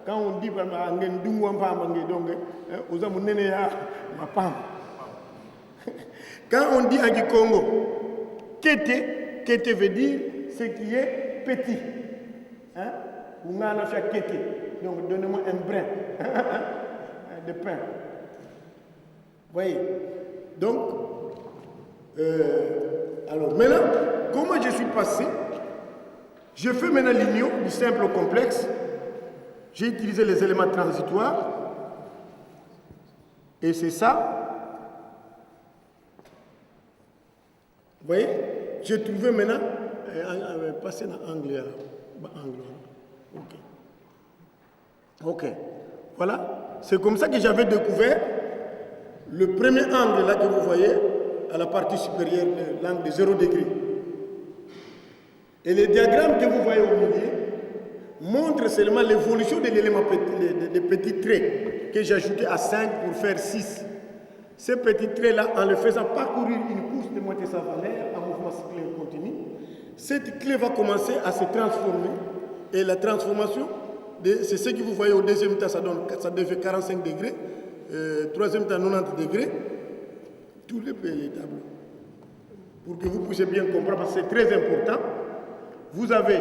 Quand on dit Ndungu, quand on dit en Congo, Kete veut dire ce qui est petit. Hein? Donc donnez-moi un brin de pain. Vous voyez? Donc, alors maintenant, comment je suis passé? Je fais maintenant l'union du simple au complexe. J'ai utilisé les éléments transitoires. Et c'est ça. Vous voyez? J'ai trouvé maintenant, passer dans l'angle. Ok. Voilà. C'est comme ça que j'avais découvert le premier angle là que vous voyez à la partie supérieure de l'angle de 0 degré. Et le diagramme que vous voyez au milieu montre seulement l'évolution de l'élément des petits traits que j'ai ajouté à 5 pour faire 6. Ces petits traits-là, en le faisant parcourir une course de moitié sa valeur en mouvement cyclique continu, cette clé va commencer à se transformer. Et la transformation, c'est ce que vous voyez au deuxième temps, ça devient 45 degrés, troisième temps 90 degrés, tous les tableaux. Pour que vous puissiez bien comprendre, parce que c'est très important, vous avez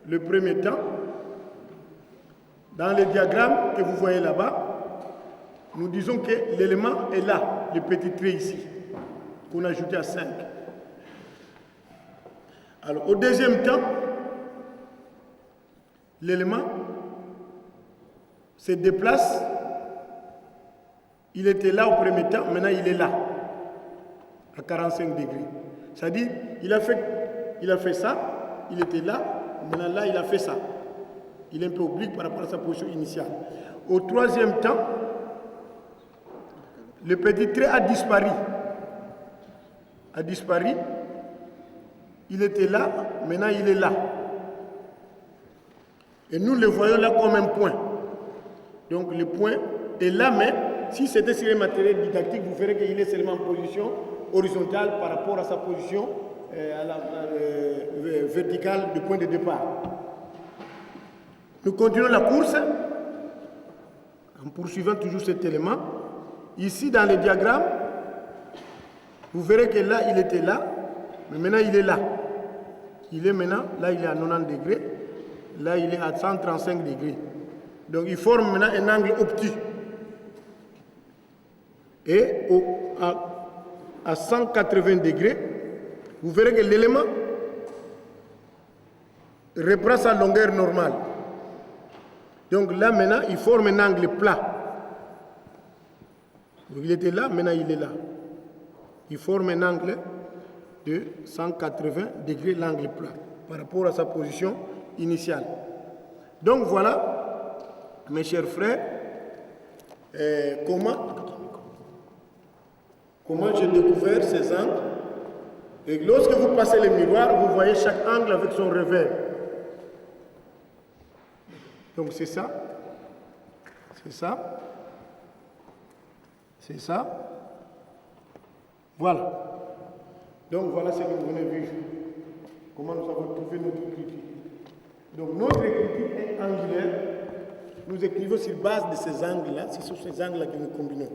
le premier temps, dans le diagramme que vous voyez là-bas, nous disons que l'élément est là, le petit trait ici, qu'on a ajouté à 5. Alors, au deuxième temps, l'élément se déplace. Il était là au premier temps, maintenant il est là, à 45 degrés. C'est-à-dire, il a fait ça, il était là, maintenant là, il a fait ça. Il est un peu oblique par rapport à sa position initiale. Au troisième temps, le petit trait a disparu. Il était là, maintenant il est là. Et nous le voyons là comme un point. Donc le point est là, mais si c'était sur un matériel didactique, vous verrez qu'il est seulement en position horizontale par rapport à sa position verticale du point de départ. Nous continuons la course en poursuivant toujours cet élément. Ici, dans le diagramme, vous verrez que là, il était là, mais maintenant, il est là. Il est maintenant, là, il est à 90 degrés, là, il est à 135 degrés. Donc, il forme maintenant un angle obtus. Et à 180 degrés, vous verrez que l'élément reprend sa longueur normale. Donc là, maintenant, il forme un angle plat. Donc, il était là, maintenant il est là. Il forme un angle de 180 degrés, l'angle plat, par rapport à sa position initiale. Donc voilà, mes chers frères, comment j'ai découvert ces angles. Et lorsque vous passez le miroir, vous voyez chaque angle avec son revers. Donc c'est ça. Voilà. Donc voilà ce que vous venez vu. Comment nous avons trouvé notre écriture. Donc notre écriture est angulaire. Nous écrivons sur base de ces angles-là. C'est sur ces angles-là que nous combinons.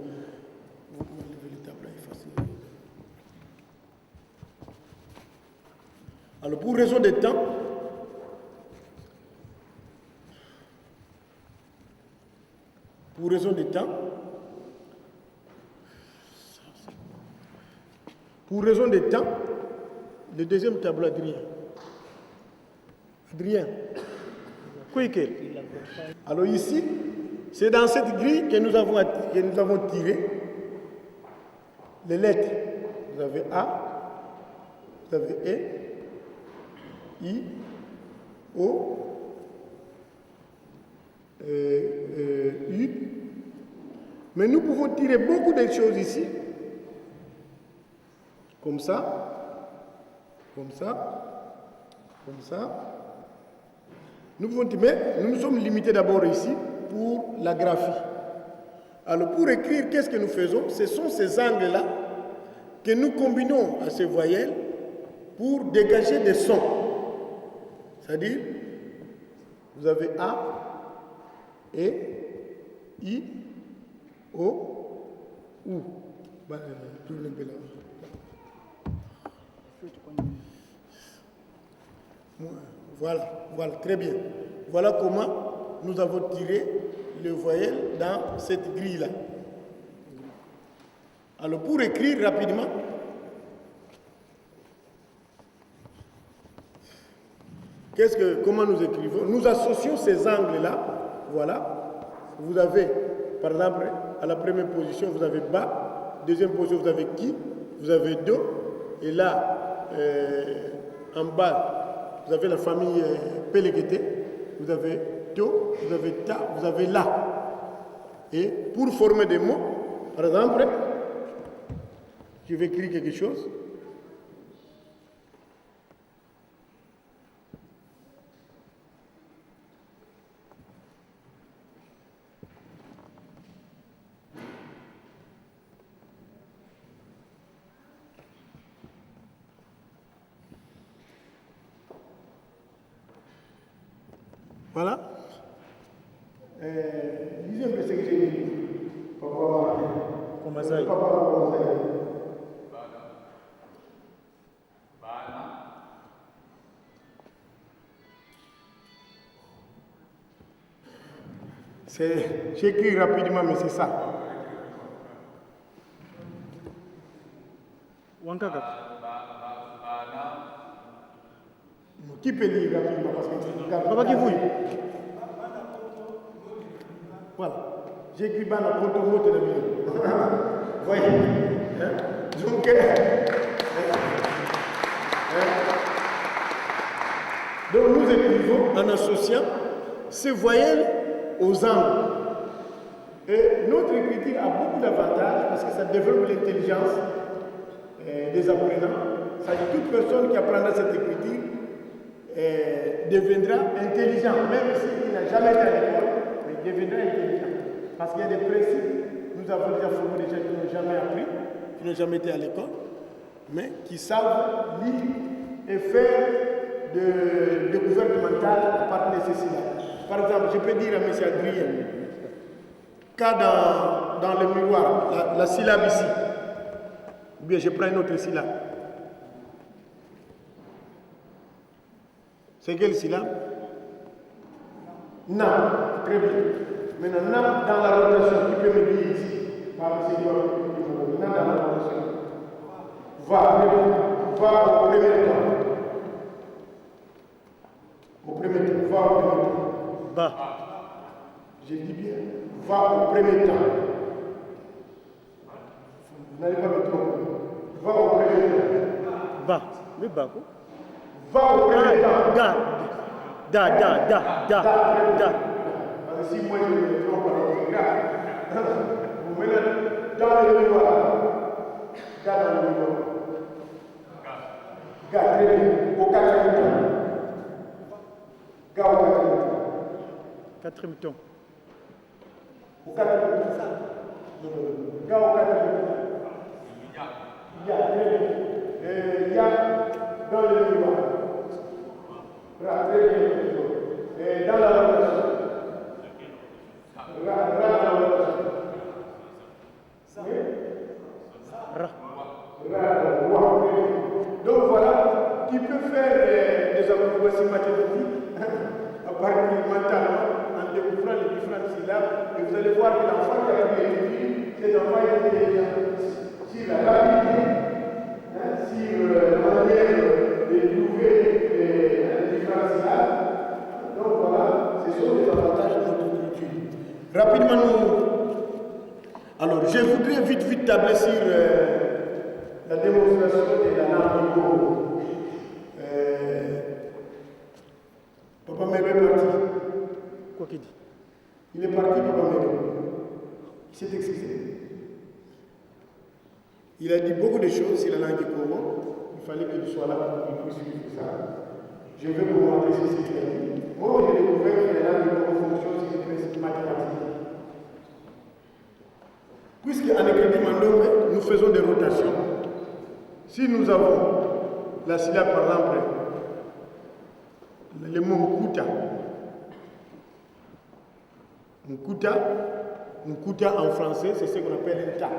Vous levez le tableau, est facile. Alors pour raison de temps, le deuxième tableau, Adrien. Alors ici, c'est dans cette grille que nous avons tiré les lettres. Vous avez A, vous avez E, I, O, U. Mais nous pouvons tirer beaucoup de choses ici. Comme ça, comme ça, comme ça. Nous pouvons tirer, mais nous nous sommes limités d'abord ici pour la graphie. Alors pour écrire, qu'est-ce que nous faisons? Ce sont ces angles-là que nous combinons à ces voyelles pour dégager des sons. C'est-à-dire, vous avez A, E, I, O, U. Voilà, très bien. Voilà comment nous avons tiré les voyelles dans cette grille-là. Alors pour écrire rapidement, comment nous écrivons? Nous associons ces angles-là. Voilà. Vous avez, par exemple, à la première position, vous avez bas. Deuxième position, vous avez qui. Vous avez do. Et là, en bas, vous avez la famille Péléguété. Vous avez do, vous avez ta, vous avez la. Et pour former des mots, par exemple, je vais écrire quelque chose. Voilà. Lisez un peu ce que j'ai dit. Comment ça? J'écris rapidement, mais c'est ça. Qui peut lire rapidement parce que Papa qui fouille. Voilà. J'écris Bana pour ton mot de la vie. Voyez. Donc nous écrivons en associant ces voyelles aux angles. Et notre écriture a beaucoup d'avantages parce que ça développe l'intelligence des apprenants. C'est-à-dire toute personne qui apprendra cette écriture deviendra intelligent, même s'il n'a jamais été à l'école, mais il deviendra intelligent. Parce qu'il y a des principes, nous avons déjà formé des gens qui n'ont jamais appris, qui n'ont jamais été à l'école, mais qui savent lire et faire de découverte mentale à partir de ceci-là. Par exemple, je peux dire à M. Adrien, quand dans le miroir, la syllabe ici, ou bien je prends une autre syllabe. C'est quelle syllabe? Nam. Très bien. Maintenant, nam dans la rotation, tu peux me dire ici, par le Seigneur, nam dans la rotation. Va au premier temps. Au premier temps, va au premier temps. Va. Je dis bien, va au premier temps. Vous n'allez pas me tromper. Va au premier temps. Va. Le bas, quoi. Va au premier temps. Da. Parce que si moi je me trompe, c'est grave. Vous mettez dans le miroir. Dans le miroir. Très bien. Au quatrième temps. Ga au quatrième temps. Quatrième temps. Au quatrième temps. Ga au quatrième temps. Ya, très bien. dans le miroir. Très bien. Et dans la rotation. Dans la rotation. Donc voilà, tu peux faire des acrobaties mathématiques à partir mentalement en découvrant les différentes syllabes et vous allez voir que l'enfant qui a été étudié, cet enfant est intelligent sur la rapidité, sur la manière de trouver les différentes syllabes. Donc voilà, ce sont les avantages de notre culture. Rapidement, alors je voudrais vite tabler sur la démonstration de la langue du Congo. Papa Mébé est parti. Quoi qu'il dit? Il est parti, Papa Mébé. Il s'est excusé. Il a dit beaucoup de choses sur la langue du Congo. Il fallait qu'il soit là pour qu'il puisse suivre ça. Je vais vous montrer ce qu'il a dit. Moi, j'ai découvert que la langue du Congo fonctionne sur les principes mathématiques. Puisqu'en écrit Mandome, nous faisons des rotations. Si nous avons la syllabe, par exemple, le mot Nkuta en français, c'est ce qu'on appelle un tas.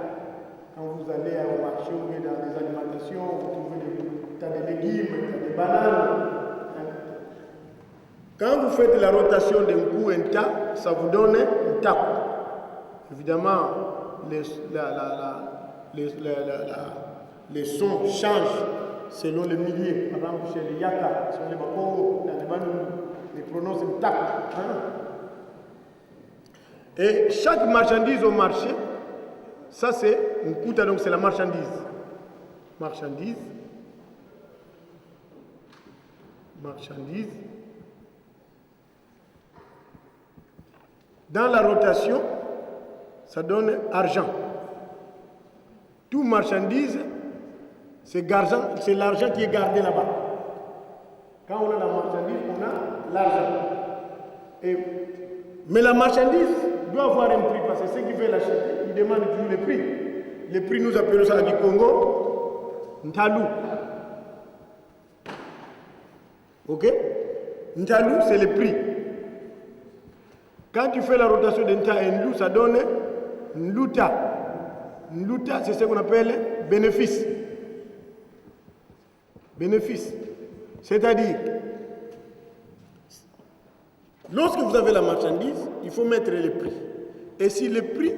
Quand vous allez au marché ou dans les alimentations, vous trouvez des tas de légumes, des bananes. Quand vous faites la rotation d'un coup, un tas, ça vous donne un tas. Évidemment, les sons changent selon les milieux. Par exemple, chez les Yaka, chez les Bakongo, dans les Bandou, les prononcent un tac. Et chaque marchandise au marché, ça c'est une kuta, donc c'est la marchandise. Marchandise. Dans la rotation, ça donne argent. Tout marchandise, c'est l'argent qui est gardé là-bas. Quand on a la marchandise, on a l'argent. Mais la marchandise doit avoir un prix, parce que ceux qui veulent l'acheter, ils demandent toujours le prix. Le prix, nous appelons ça du Congo, Ntalou. Ok? Ntalou, c'est le prix. Quand tu fais la rotation de Nta et Nlou, ça donne Nluta. Nluta, c'est ce qu'on appelle bénéfice. Bénéfice. C'est-à-dire, lorsque vous avez la marchandise, il faut mettre le prix. Et c'est le prix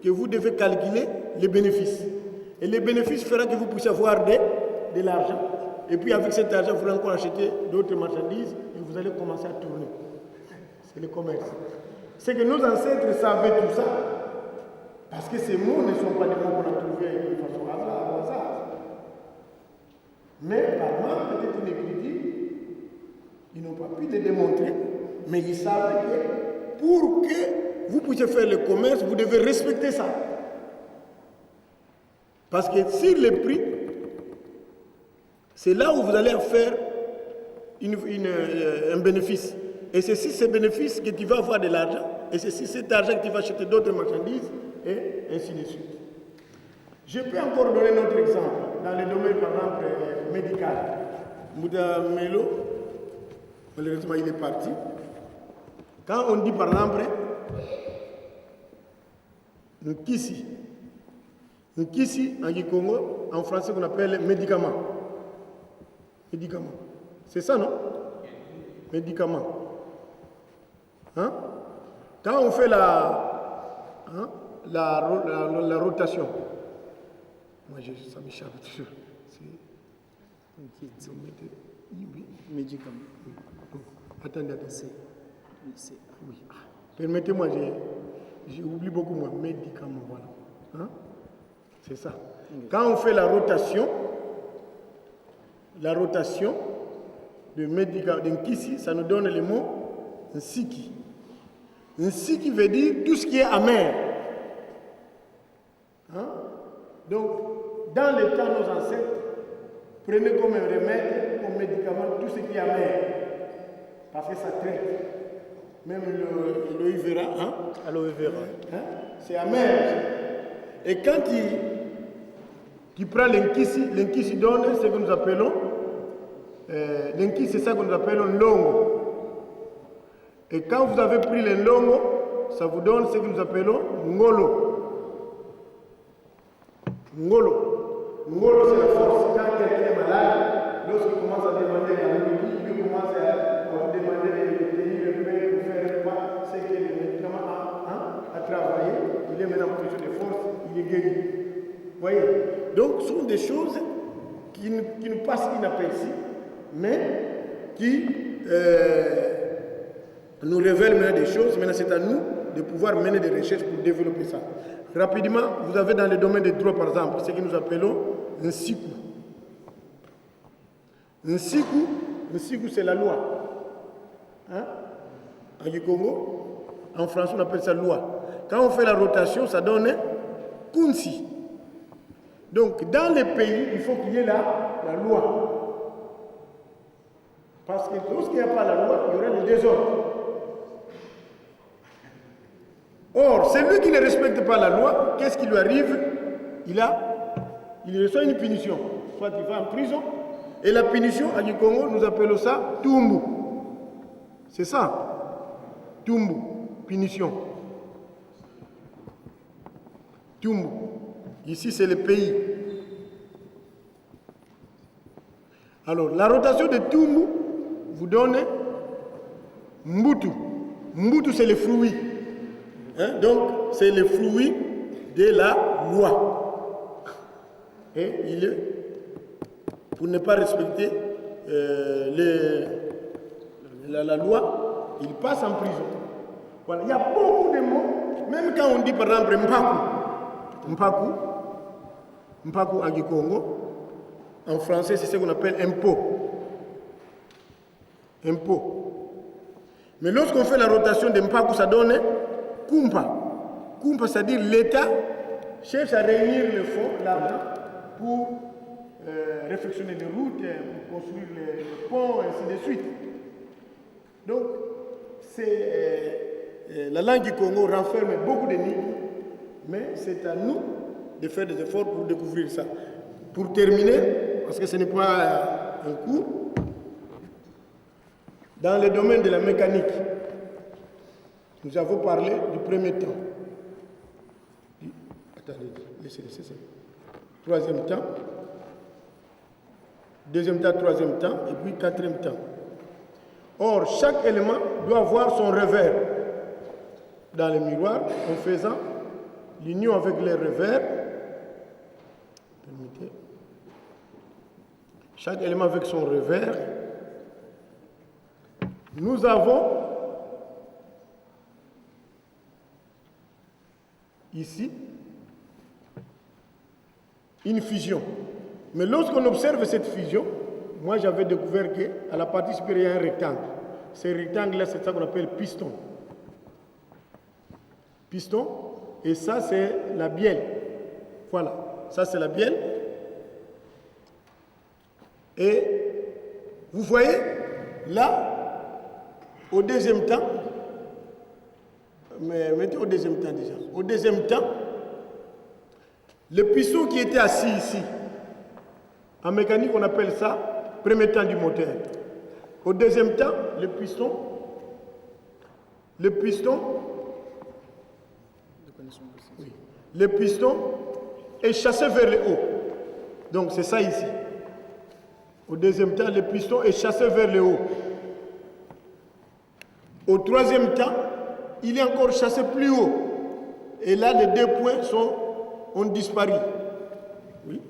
que vous devez calculer les bénéfices. Et les bénéfices feront que vous puissiez avoir de l'argent. Et puis avec cet argent, vous allez encore acheter d'autres marchandises et vous allez commencer à tourner. C'est le commerce. C'est que nos ancêtres savaient tout ça. Parce que ces mots ne sont pas des mots qu'on a trouvés de façon hasard. Mais par manque peut-être une écriture, ils n'ont pas pu le démontrer. Mais ils savaient que pour que vous puissiez faire le commerce, vous devez respecter ça. Parce que si le prix, c'est là où vous allez faire un bénéfice. Et c'est si ce bénéfice que tu vas avoir de l'argent, et c'est si cet argent que tu vas acheter d'autres marchandises, et ainsi de suite. Je peux encore donner un autre exemple, dans le domaine, par exemple, médical. Mouda Melo, malheureusement, il est parti. Quand on dit, par exemple, Nkisi en Congo, en français, on appelle médicament. Médicament. C'est ça, non? Médicament. Hein? Quand on fait la rotation, moi ça m'échappe toujours. Médicament. Attendez. Oui. Permettez-moi, j'ai oublié beaucoup moi. Médicament, voilà. Hein? C'est ça. Quand on fait la rotation de médicament, d'Nkisi, ça nous donne le mot Nsiki. Nsiki veut dire tout ce qui est amer. Hein? Donc, dans le temps, nos ancêtres prenaient comme un remède, comme médicament, tout ce qui est amer. Parce que ça traite. Même l'aloe vera, hein? Aloe vera. Hein? C'est amer. Et quand tu prends l'Nkisi donne ce que nous appelons L'inki, c'est ça que nous appelons longo. Et quand vous avez pris le longo, ça vous donne ce que nous appelons ngolo. Ngolo. Ngolo, c'est la force. Quand quelqu'un est malade, lorsqu'il commence à demander la nourriture, il commence à vous demander de tenir le pain, de faire le pas, c'est que le médicament a travaillé, il est maintenant en position de force, il est guéri. Vous voyez? Donc, ce sont des choses qui nous passent inaperçues, mais qui nous révèlent maintenant des choses. Maintenant, c'est à nous de pouvoir mener des recherches pour développer ça. Rapidement, vous avez dans le domaine des droits, par exemple, ce que nous appelons un siku. Un siku, c'est la loi. Hein? En Congo, en français, on appelle ça loi. Quand on fait la rotation, ça donne kunsi. Donc, dans les pays, il faut qu'il y ait la loi. Parce que lorsqu'il n'y a pas la loi, il y aura le désordre. Or, celui qui ne respecte pas la loi, qu'est-ce qui lui arrive? Il reçoit une punition. Soit il va en prison. Et la punition, à du Congo, nous appelons ça tumbu. C'est ça. Tumbu. Punition. Tumbu. Ici, c'est le pays. Alors, la rotation de tumbu vous donne mbutu. Mbutu, c'est le fruit. Hein? Donc, c'est le fruit de la loi. Et il est, pour ne pas respecter la loi, il passe en prison. Voilà. Il y a beaucoup de mots, même quand on dit par exemple Mpaku en Congo, en français c'est ce qu'on appelle impôt. Impôt. Mais lorsqu'on fait la rotation de Mpaku, ça donne Kumpa. Kumpa, c'est-à-dire l'État cherche à réunir le fonds, l'argent, pour réfectionner les routes, pour construire les ponts, et ainsi de suite. Donc, la langue du Congo renferme beaucoup d'énigmes, mais c'est à nous de faire des efforts pour découvrir ça. Pour terminer, parce que ce n'est pas un cours, dans le domaine de la mécanique, nous avons parlé du premier temps. Attendez, laissez ça. Troisième temps, deuxième temps, troisième temps, et puis quatrième temps. Or, chaque élément doit avoir son revers dans le miroir en faisant l'union avec les revers. Permettez. Chaque élément avec son revers. Nous avons ici une fusion. Mais lorsqu'on observe cette fusion, moi j'avais découvert qu'à la partie supérieure, il y a un rectangle. Ce rectangle-là, c'est ça qu'on appelle piston. Piston, et ça c'est la bielle. Voilà, ça c'est la bielle. Et vous voyez, là, au deuxième temps, mais mettez au deuxième temps déjà. Au deuxième temps, le piston qui était assis ici, en mécanique on appelle ça premier temps du moteur. Au deuxième temps, le piston est chassé vers le haut. Donc c'est ça ici. Au deuxième temps, le piston est chassé vers le haut. Au troisième temps, il est encore chassé plus haut. Et là, les deux points ont disparu. Oui.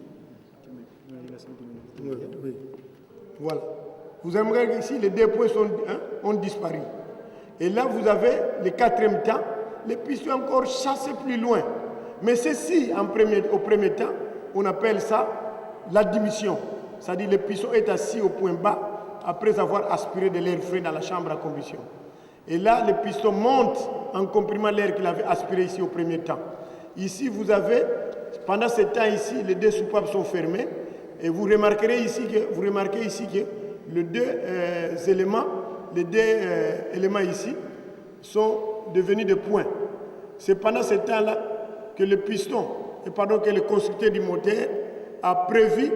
Oui. Voilà. Vous remarquez ici, les deux points ont disparu. Et là, vous avez le quatrième temps, les pistons encore chassés plus loin. Mais ceci, au premier temps, on appelle ça l'admission. C'est-à-dire que le piston est assis au point bas après avoir aspiré de l'air frais dans la chambre à combustion. Et là, le piston monte en comprimant l'air qu'il avait aspiré ici au premier temps. Ici, vous avez, pendant ce temps ici, les deux soupapes sont fermées. Et vous remarquerez ici que les deux éléments ici sont devenus des points. C'est pendant ce temps-là que le constructeur du moteur a prévu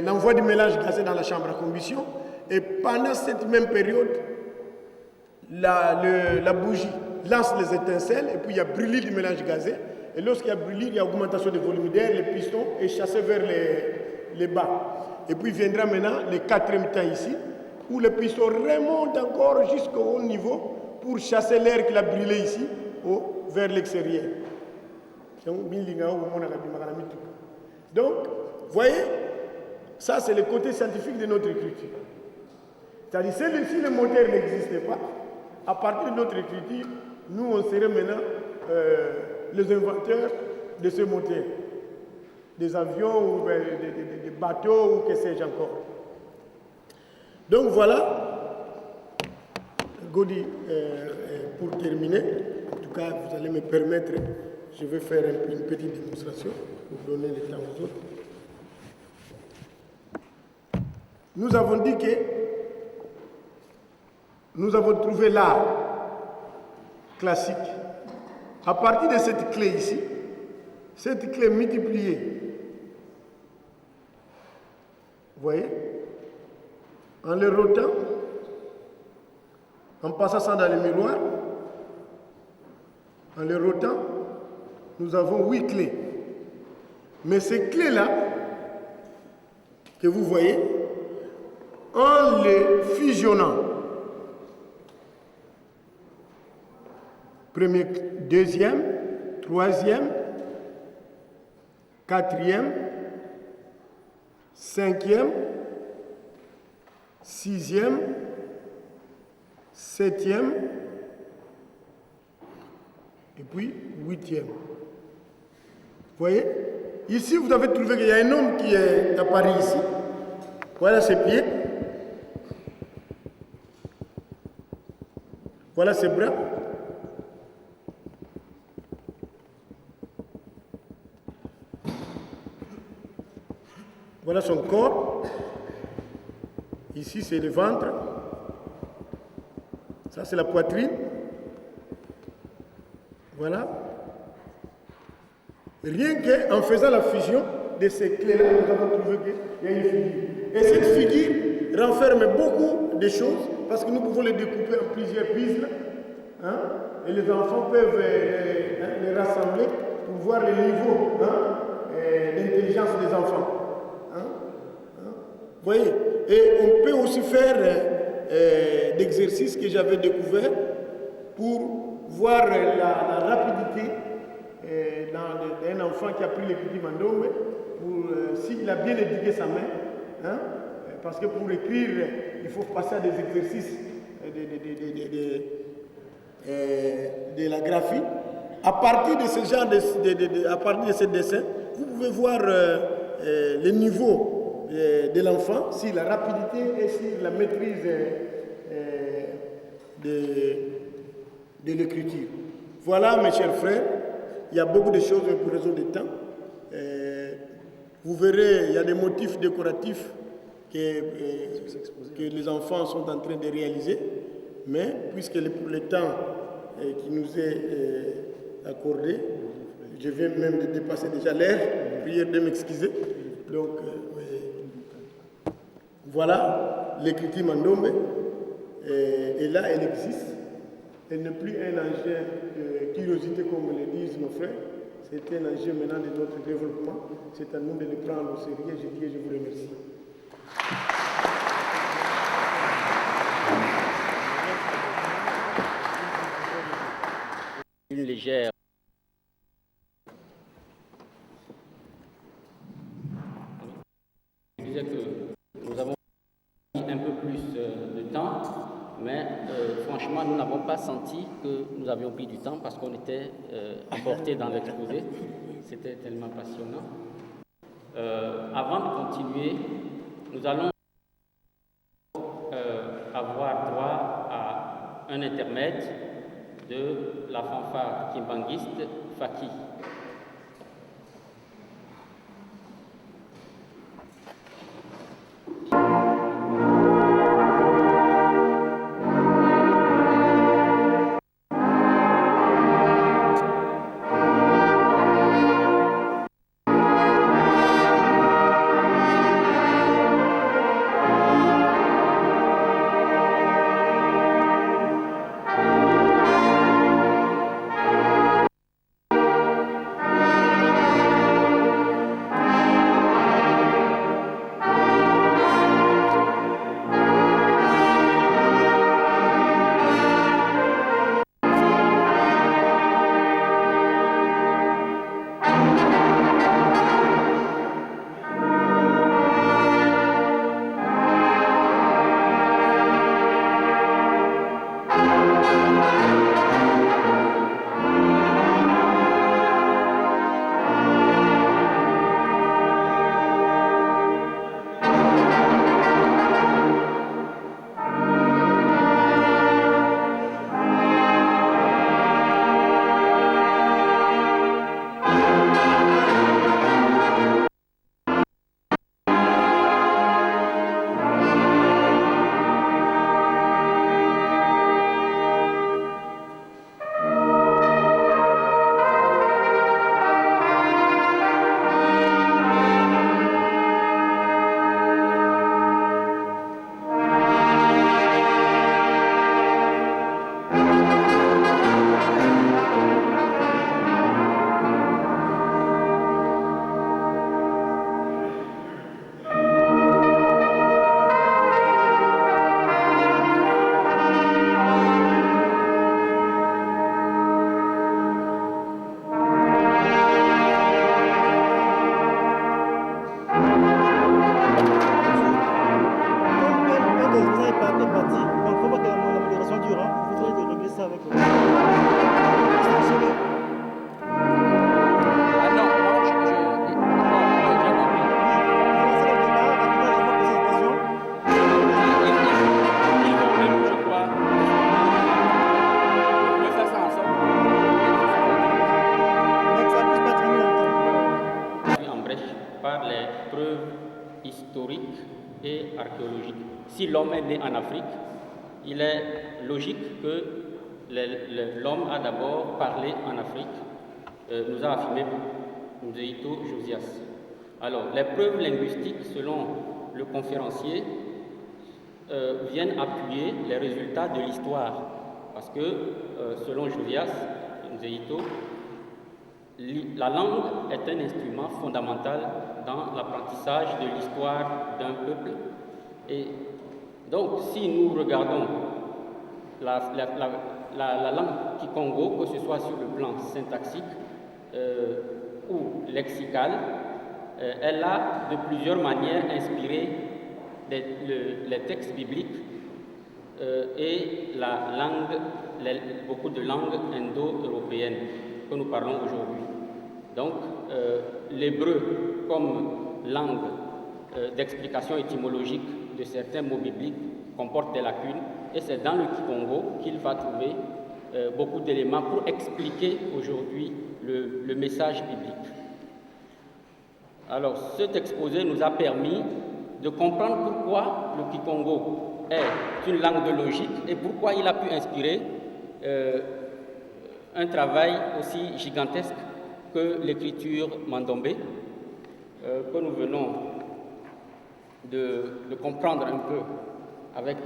l'envoi du mélange gazé dans la chambre à combustion. Et pendant cette même période, la bougie lance les étincelles et puis il y a brûlis du mélange gazé. Et lorsqu'il y a brûlis, il y a augmentation de volume d'air, le piston est chassé vers les bas. Et puis viendra maintenant le quatrième temps ici, où le piston remonte encore jusqu'au haut niveau pour chasser l'air qu'il a brûlé ici vers l'extérieur. Donc, voyez, ça c'est le côté scientifique de notre écriture. C'est-à-dire, si le moteur n'existait pas, à partir de notre écriture, nous on serait maintenant les inventeurs de ce moteur. Des avions ou des bateaux ou que sais-je encore. Donc voilà, Godi, pour terminer, en tout cas vous allez me permettre, je vais faire une petite démonstration pour donner le temps aux autres. Nous avons dit que nous avons trouvé l'art classique. À partir de cette clé ici, cette clé multipliée, vous voyez, en le rotant, en passant ça dans le miroir, en le rotant, nous avons 8 clés. Mais ces clés-là, que vous voyez, en les fusionnant, premier, deuxième, troisième, quatrième, cinquième, sixième, septième, et puis huitième. Vous voyez? Ici, vous avez trouvé qu'il y a un homme qui est apparu ici. Voilà ses pieds. Voilà ses bras. Voilà son corps. Ici, c'est le ventre. Ça, c'est la poitrine. Voilà. Rien qu'en faisant la fusion de ces clés-là, nous avons trouvé qu'il y a une figure. Et cette figure renferme beaucoup de choses parce que nous pouvons les découper en plusieurs puzzles. Hein, et les enfants peuvent les rassembler pour voir le niveau d'intelligence des enfants. Vous voyez? Et on peut aussi faire d'exercices que j'avais découvert pour voir la rapidité d'un enfant qui a pris le petit mandombe, s'il a bien éduqué sa main, hein, parce que pour écrire, il faut passer à des exercices de la graphie. À partir de ce genre à partir de ce dessin, vous pouvez voir le niveau de l'enfant, si la rapidité et si la maîtrise de l'écriture. Voilà, mes chers frères, il y a beaucoup de choses pour raison de temps. Vous verrez, il y a des motifs décoratifs que les enfants sont en train de réaliser, mais puisque pour le temps qui nous est accordé, je viens même de dépasser déjà l'heure, prière de m'excuser. Donc, voilà, l'écriture Mandombe, et là, elle existe. Elle n'est plus un enjeu de curiosité, comme le disent nos frères. C'est un enjeu maintenant de notre développement. C'est à nous de le prendre au sérieux. Je dis et je vous remercie. Une légère. Je disais que nous avons un peu plus de temps, mais franchement, nous n'avons pas senti que nous avions pris du temps parce qu'on était emportés dans l'exposé. C'était tellement passionnant. Avant de continuer, nous allons avoir droit à un intermède de la fanfare kimbanguiste Faki. historique et archéologique. Si l'homme est né en Afrique, il est logique que l'homme a d'abord parlé en Afrique, nous a affirmé Mzeyito Josias. Alors, les preuves linguistiques, selon le conférencier, viennent appuyer les résultats de l'histoire. Parce que, selon Josias Mzeyito, la langue est un instrument fondamental dans l'apprentissage de l'histoire d'un peuple. Et donc, si nous regardons la langue kikongo, que ce soit sur le plan syntaxique ou lexical, elle a de plusieurs manières inspiré les textes bibliques et beaucoup de langues indo-européennes que nous parlons aujourd'hui. Donc, l'hébreu comme langue d'explication étymologique de certains mots bibliques comporte des lacunes, et c'est dans le kikongo qu'il va trouver beaucoup d'éléments pour expliquer aujourd'hui le message biblique. Alors, cet exposé nous a permis de comprendre pourquoi le kikongo est une langue de logique et pourquoi il a pu inspirer un travail aussi gigantesque que l'écriture mandombé, que nous venons de comprendre un peu avec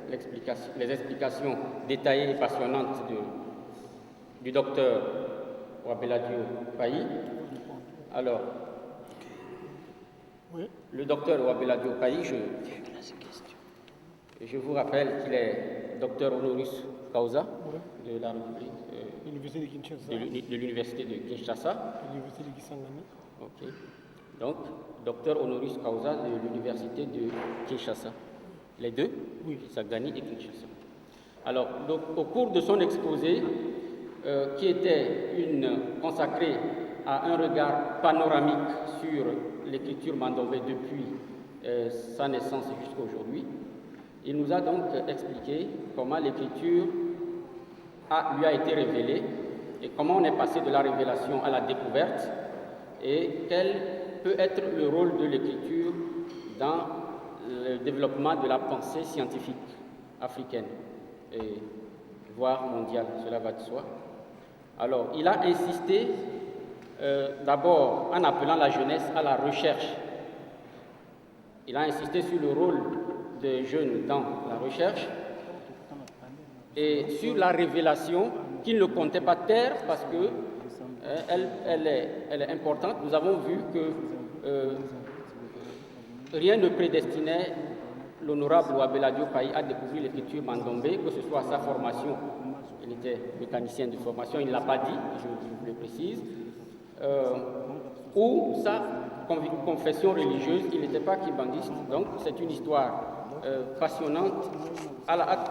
les explications détaillées et passionnantes du docteur Wabeladio Payi. Alors, oui. Le docteur Wabeladio Payi, je vous rappelle qu'il est docteur honoris causa de la de l'université de Kinshasa. Okay. Donc, docteur honoris causa de l'université de Kinshasa. Les deux, oui. Kisangani et Kinshasa. Alors, donc, au cours de son exposé, qui était consacré à un regard panoramique sur l'écriture mandombé depuis sa naissance jusqu'à aujourd'hui, il nous a donc expliqué comment l'écriture lui a été révélée et comment on est passé de la révélation à la découverte et quel peut être le rôle de l'écriture dans le développement de la pensée scientifique africaine et voire mondiale, cela va de soi. Alors, il a insisté d'abord en appelant la jeunesse à la recherche. Il a insisté sur le rôle des jeunes dans la recherche et sur la révélation qu'il ne comptait pas taire parce que elle est importante. Nous avons vu que rien ne prédestinait l'honorable Wabeladio Payi à découvrir l'écriture mandombé, que ce soit sa formation, il était mécanicien de formation, il ne l'a pas dit, je vous le précise, ou sa confession religieuse, il n'était pas kibandiste. Donc c'est une histoire passionnante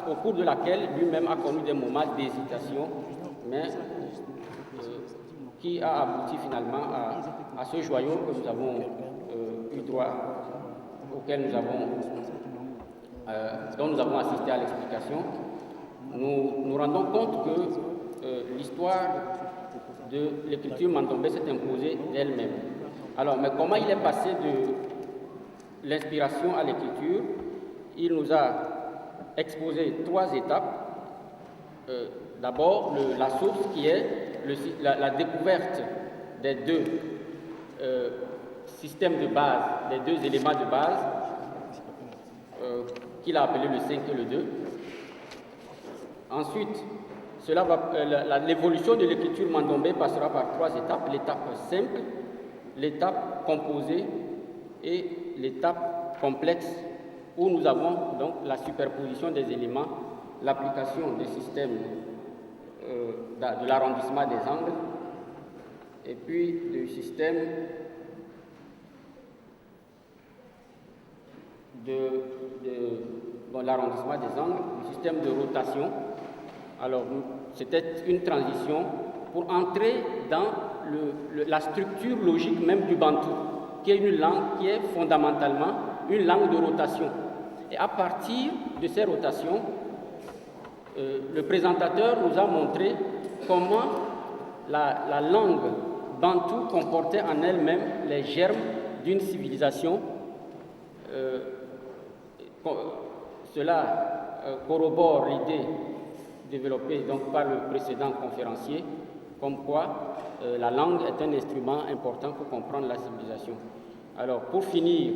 au cours de laquelle lui-même a connu des moments d'hésitation, mais qui a abouti finalement à ce joyau que nous avons eu droit, dont nous avons assisté à l'explication. Nous rendons compte que l'histoire de l'écriture mandombé s'est imposée d'elle-même. Alors, mais comment il est passé de l'inspiration à l'écriture? Il nous a exposé 3 étapes. D'abord, la source qui est la découverte des 2 systèmes de base, des 2 éléments de base, qu'il a appelé le 5 et le 2. Ensuite, l'évolution de l'écriture mandombé passera par 3 étapes. L'étape simple, l'étape composée et l'étape complexe, où nous avons donc la superposition des éléments, l'application des systèmes de l'arrondissement des angles, et puis du système l'arrondissement des angles, du système de rotation. Alors, c'était une transition pour entrer dans la structure logique même du bantou, qui est une langue qui est fondamentalement une langue de rotation. Et à partir de ces rotations, le présentateur nous a montré comment la langue bantou comportait en elle-même les germes d'une civilisation Cela corrobore l'idée développée donc par le précédent conférencier, comme quoi la langue est un instrument important pour comprendre la civilisation. Alors, pour finir,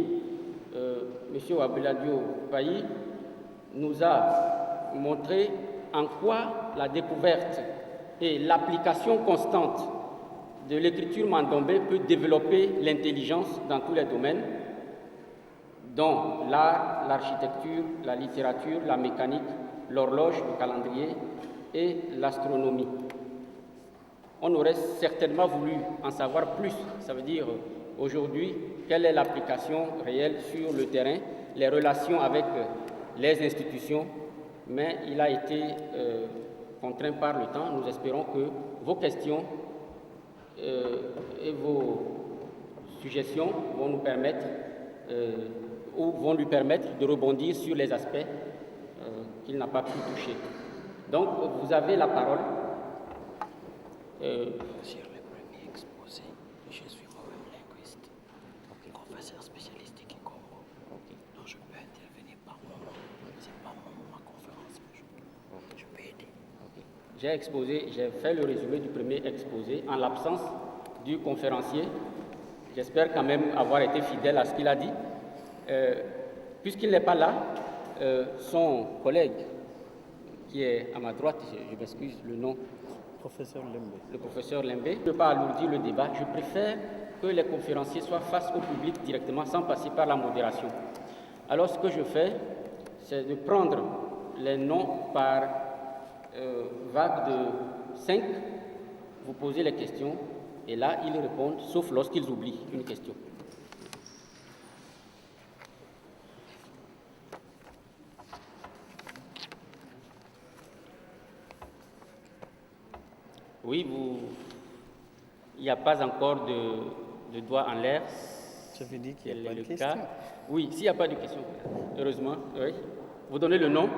M. Abeladio Faye nous a montré en quoi la découverte et l'application constante de l'écriture mandombé peut développer l'intelligence dans tous les domaines, dont l'art, l'architecture, la littérature, la mécanique, l'horloge, le calendrier et l'astronomie. On aurait certainement voulu en savoir plus, ça veut dire aujourd'hui, quelle est l'application réelle sur le terrain, les relations avec les institutions, mais il a été contraint par le temps. Nous espérons que vos questions et vos suggestions vont nous permettre ou vont lui permettre de rebondir sur les aspects qu'il n'a pas pu toucher. Donc, vous avez la parole. Sur le premier exposé, je suis moi-même linguiste, professeur spécialiste du Congo. Donc je peux intervenir par moment. Ce n'est pas ma conférence, mais je peux aider. J'ai fait le résumé du premier exposé en l'absence du conférencier. J'espère quand même avoir été fidèle à ce qu'il a dit. Puisqu'il n'est pas là, son collègue, qui est à ma droite, je m'excuse le nom, le professeur Lembe, ne peut pas alourdir le débat. Je préfère que les conférenciers soient face au public directement, sans passer par la modération. Alors ce que je fais, c'est de prendre les noms par vague de 5, vous posez les questions, et là, ils répondent, sauf lorsqu'ils oublient une question. Oui, il n'y a pas encore de doigt en l'air. Ça veut dire qu'il n'y a pas de Quel est le question. cas? Oui, s'il n'y a pas de question, heureusement, oui. Vous donnez le nom.